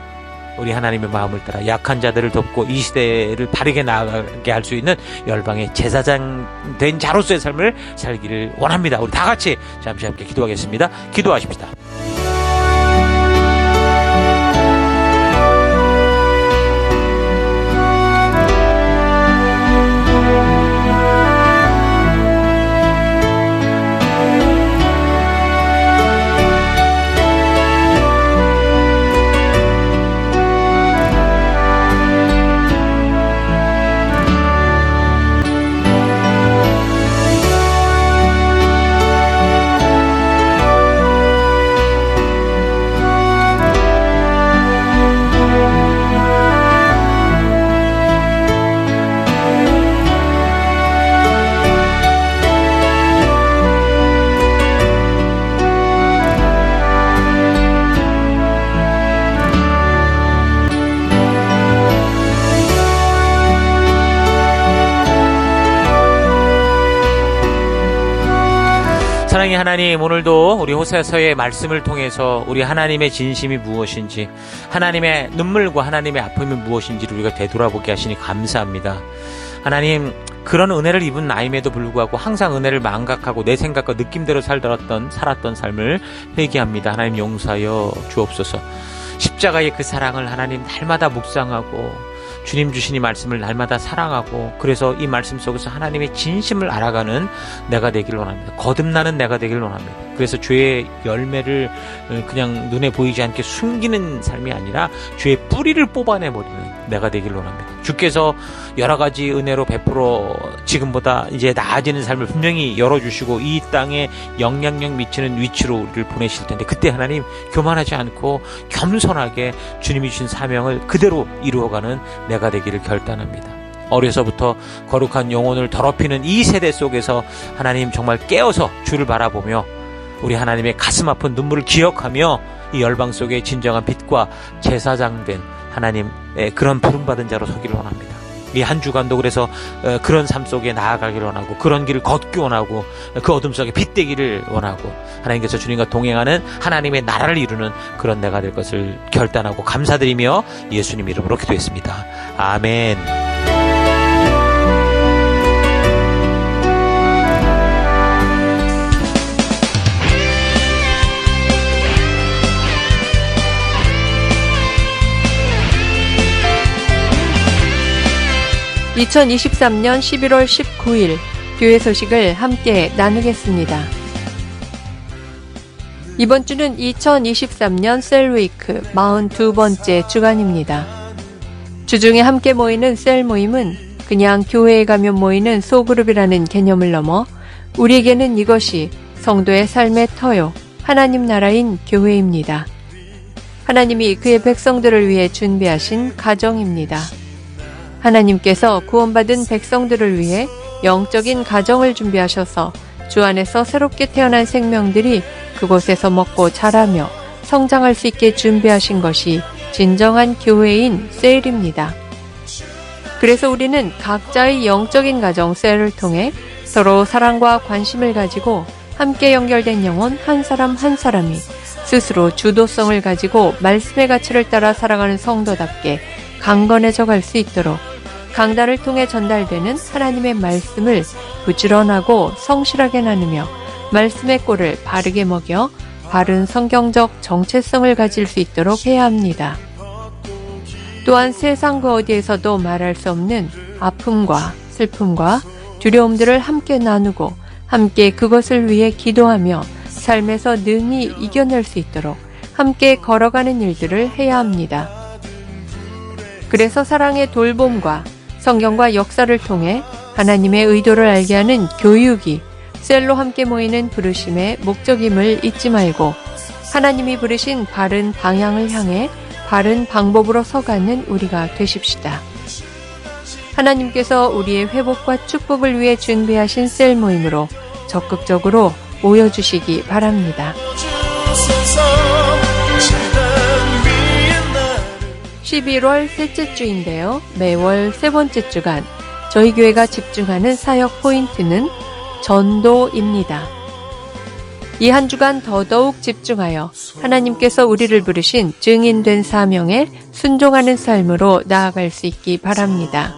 우리 하나님의 마음을 따라 약한 자들을 돕고 이 시대를 바르게 나아가게 할 수 있는 열방의 제사장 된 자로서의 삶을 살기를 원합니다. 우리 다 같이 잠시 함께 기도하겠습니다. 기도하십시다. 사랑의 하나님, 오늘도 우리 호세아서의 말씀을 통해서 우리 하나님의 진심이 무엇인지, 하나님의 눈물과 하나님의 아픔이 무엇인지를 우리가 되돌아보게 하시니 감사합니다. 하나님, 그런 은혜를 입은 나임에도 불구하고 항상 은혜를 망각하고 내 생각과 느낌대로 살았던 삶을 회개합니다. 하나님 용서하여 주옵소서. 십자가의 그 사랑을 하나님 날마다 묵상하고 주님 주신 이 말씀을 날마다 사랑하고, 그래서 이 말씀 속에서 하나님의 진심을 알아가는 내가 되길 원합니다. 거듭나는 내가 되길 원합니다. 그래서 죄의 열매를 그냥 눈에 보이지 않게 숨기는 삶이 아니라 죄의 뿌리를 뽑아내버리는 내가 되길 원합니다. 주께서 여러 가지 은혜로 베풀어 지금보다 이제 나아지는 삶을 분명히 열어주시고 이 땅에 영향력 미치는 위치로 우리를 보내실 텐데, 그때 하나님 교만하지 않고 겸손하게 주님이 주신 사명을 그대로 이루어가는 내가 되기를 결단합니다. 어려서부터 거룩한 영혼을 더럽히는 이 세대 속에서 하나님 정말 깨어서 주를 바라보며 우리 하나님의 가슴 아픈 눈물을 기억하며 이 열방 속에 진정한 빛과 제사장 된 하나님의 그런 부름받은 자로 서기를 원합니다. 이 한 주간도 그래서 그런 삶 속에 나아가기를 원하고, 그런 길을 걷기 원하고, 그 어둠 속에 빛되기를 원하고, 하나님께서 주님과 동행하는 하나님의 나라를 이루는 그런 내가 될 것을 결단하고 감사드리며 예수님 이름으로 기도했습니다. 아멘. 2023년 11월 19일 교회 소식을 함께 나누겠습니다. 이번 주는 2023년 셀위크 42번째 주간입니다. 주중에 함께 모이는 셀 모임은 그냥 교회에 가면 모이는 소그룹이라는 개념을 넘어 우리에게는 이것이 성도의 삶의 터요, 하나님 나라인 교회입니다. 하나님이 그의 백성들을 위해 준비하신 가정입니다. 하나님께서 구원받은 백성들을 위해 영적인 가정을 준비하셔서 주 안에서 새롭게 태어난 생명들이 그곳에서 먹고 자라며 성장할 수 있게 준비하신 것이 진정한 교회인 셀입니다. 그래서 우리는 각자의 영적인 가정 셀을 통해 서로 사랑과 관심을 가지고 함께 연결된 영혼 한 사람 한 사람이 스스로 주도성을 가지고 말씀의 가치를 따라 살아가는 성도답게 강건해져 갈 수 있도록 강단을 통해 전달되는 하나님의 말씀을 부지런하고 성실하게 나누며 말씀의 꼴을 바르게 먹여 바른 성경적 정체성을 가질 수 있도록 해야 합니다. 또한 세상 그 어디에서도 말할 수 없는 아픔과 슬픔과 두려움들을 함께 나누고 함께 그것을 위해 기도하며 삶에서 능히 이겨낼 수 있도록 함께 걸어가는 일들을 해야 합니다. 그래서 사랑의 돌봄과 성경과 역사를 통해 하나님의 의도를 알게 하는 교육이 셀로 함께 모이는 부르심의 목적임을 잊지 말고 하나님이 부르신 바른 방향을 향해 바른 방법으로 서가는 우리가 되십시다. 하나님께서 우리의 회복과 축복을 위해 준비하신 셀 모임으로 적극적으로 모여주시기 바랍니다. 11월 셋째 주인데요. 매월 세 번째 주간 저희 교회가 집중하는 사역 포인트는 전도입니다. 이 한 주간 더더욱 집중하여 하나님께서 우리를 부르신 증인된 사명에 순종하는 삶으로 나아갈 수 있기 바랍니다.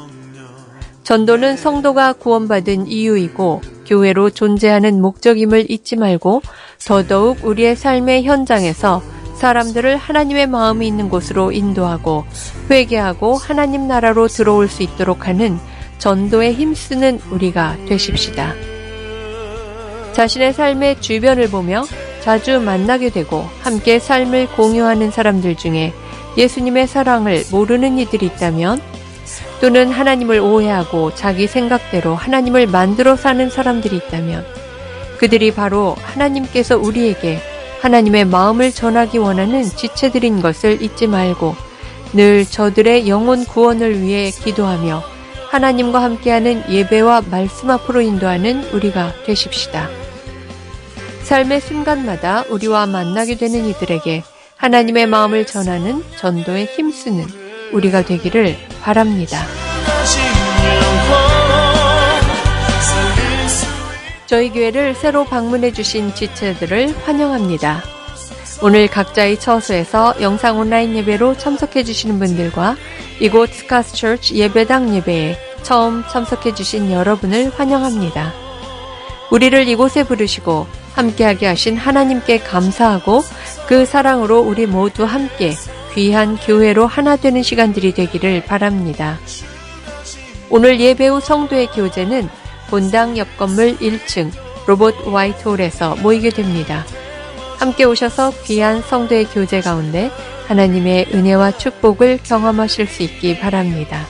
전도는 성도가 구원받은 이유이고 교회로 존재하는 목적임을 잊지 말고 더더욱 우리의 삶의 현장에서 사람들을 하나님의 마음이 있는 곳으로 인도하고 회개하고 하나님 나라로 들어올 수 있도록 하는 전도에 힘쓰는 우리가 되십시다. 자신의 삶의 주변을 보며 자주 만나게 되고 함께 삶을 공유하는 사람들 중에 예수님의 사랑을 모르는 이들이 있다면 또는 하나님을 오해하고 자기 생각대로 하나님을 만들어 사는 사람들이 있다면 그들이 바로 하나님께서 우리에게 하나님의 마음을 전하기 원하는 지체들인 것을 잊지 말고 늘 저들의 영혼 구원을 위해 기도하며 하나님과 함께하는 예배와 말씀 앞으로 인도하는 우리가 되십시다. 삶의 순간마다 우리와 만나게 되는 이들에게 하나님의 마음을 전하는 전도에 힘쓰는 우리가 되기를 바랍니다. 저희 교회를 새로 방문해 주신 지체들을 환영합니다. 오늘 각자의 처소에서 영상 온라인 예배로 참석해 주시는 분들과 이곳 스카스 처치 예배당 예배에 처음 참석해 주신 여러분을 환영합니다. 우리를 이곳에 부르시고 함께하게 하신 하나님께 감사하고 그 사랑으로 우리 모두 함께 귀한 교회로 하나 되는 시간들이 되기를 바랍니다. 오늘 예배 후 성도의 교제는 본당 옆 건물 1층 로봇 화이트홀에서 모이게 됩니다. 함께 오셔서 귀한 성도의 교제 가운데 하나님의 은혜와 축복을 경험하실 수 있기 바랍니다.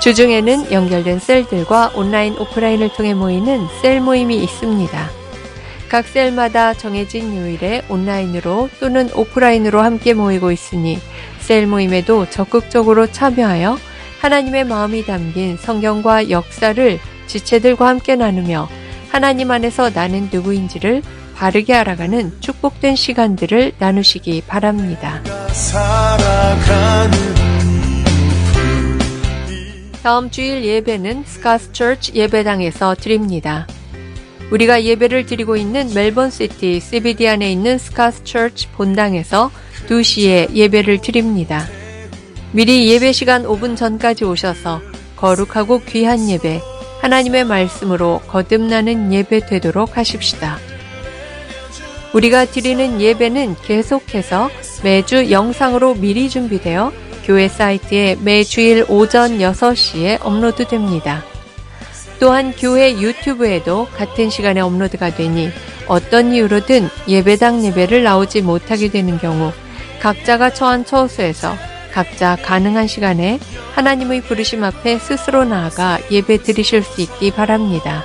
주중에는 연결된 셀들과 온라인 오프라인을 통해 모이는 셀 모임이 있습니다. 각 셀마다 정해진 요일에 온라인으로 또는 오프라인으로 함께 모이고 있으니 셀 모임에도 적극적으로 참여하여 하나님의 마음이 담긴 성경과 역사를 지체들과 함께 나누며 하나님 안에서 나는 누구인지를 바르게 알아가는 축복된 시간들을 나누시기 바랍니다. 다음 주일 예배는 스카스 처치 예배당에서 드립니다. 우리가 예배를 드리고 있는 멜번시티 CBD 안에 있는 스카스 처치 본당에서 2시에 예배를 드립니다. 미리 예배 시간 5분 전까지 오셔서 거룩하고 귀한 예배, 하나님의 말씀으로 거듭나는 예배 되도록 하십시다. 우리가 드리는 예배는 계속해서 매주 영상으로 미리 준비되어 교회 사이트에 매주일 오전 6시에 업로드됩니다. 또한 교회 유튜브에도 같은 시간에 업로드가 되니 어떤 이유로든 예배당 예배를 나오지 못하게 되는 경우 각자가 처한 처소에서 각자 가능한 시간에 하나님의 부르심 앞에 스스로 나아가 예배 드리실 수 있기 바랍니다.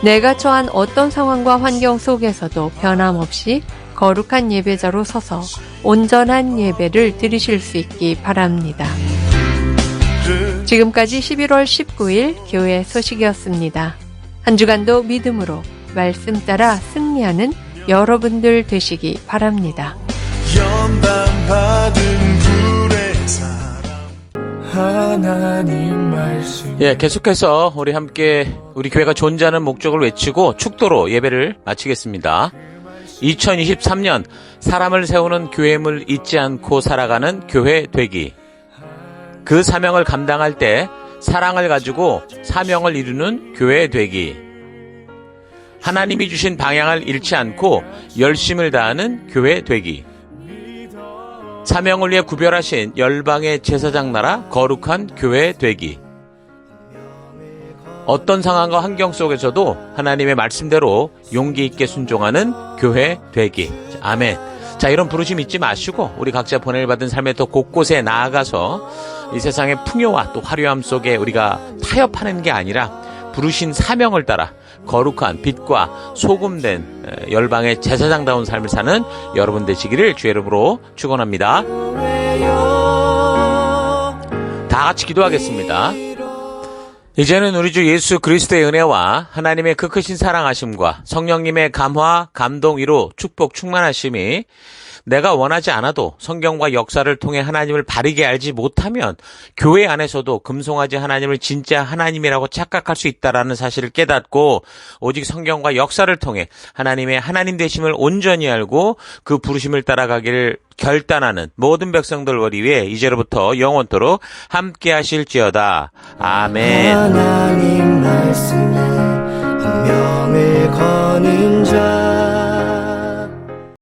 내가 처한 어떤 상황과 환경 속에서도 변함없이 거룩한 예배자로 서서 온전한 예배를 드리실 수 있기 바랍니다. 지금까지 11월 19일 교회 소식이었습니다. 한 주간도 믿음으로 말씀 따라 승리하는 여러분들 되시기 바랍니다. 하나님 말씀. 계속해서 우리 함께 우리 교회가 존재하는 목적을 외치고 축도로 예배를 마치겠습니다. 2023년 사람을 세우는 교회임을 잊지 않고 살아가는 교회 되기. 그 사명을 감당할 때 사랑을 가지고 사명을 이루는 교회 되기. 하나님이 주신 방향을 잃지 않고 열심을 다하는 교회 되기. 사명을 위해 구별하신 열방의 제사장 나라 거룩한 교회 되기. 어떤 상황과 환경 속에서도 하나님의 말씀대로 용기 있게 순종하는 교회 되기. 아멘. 자, 이런 부르심 잊지 마시고 우리 각자 번뇌를 받은 삶의 더 곳곳에 나아가서 이 세상의 풍요와 또 화려함 속에 우리가 타협하는 게 아니라 부르신 사명을 따라 거룩한 빛과 소금된 열방의 제사장다운 삶을 사는 여러분 되시기를 주의 이름으로 축원합니다. 다 같이 기도하겠습니다. 이제는 우리 주 예수 그리스도의 은혜와 하나님의 그 크신 사랑하심과 성령님의 감화, 감동, 위로, 축복, 충만하심이 내가 원하지 않아도 성경과 역사를 통해 하나님을 바르게 알지 못하면 교회 안에서도 금송아지 하나님을 진짜 하나님이라고 착각할 수 있다라는 사실을 깨닫고 오직 성경과 역사를 통해 하나님의 하나님 되심을 온전히 알고 그 부르심을 따라가기를 결단하는 모든 백성들을 위해 이제로부터 영원토록 함께 하실지어다. 아멘. 하나님 말씀에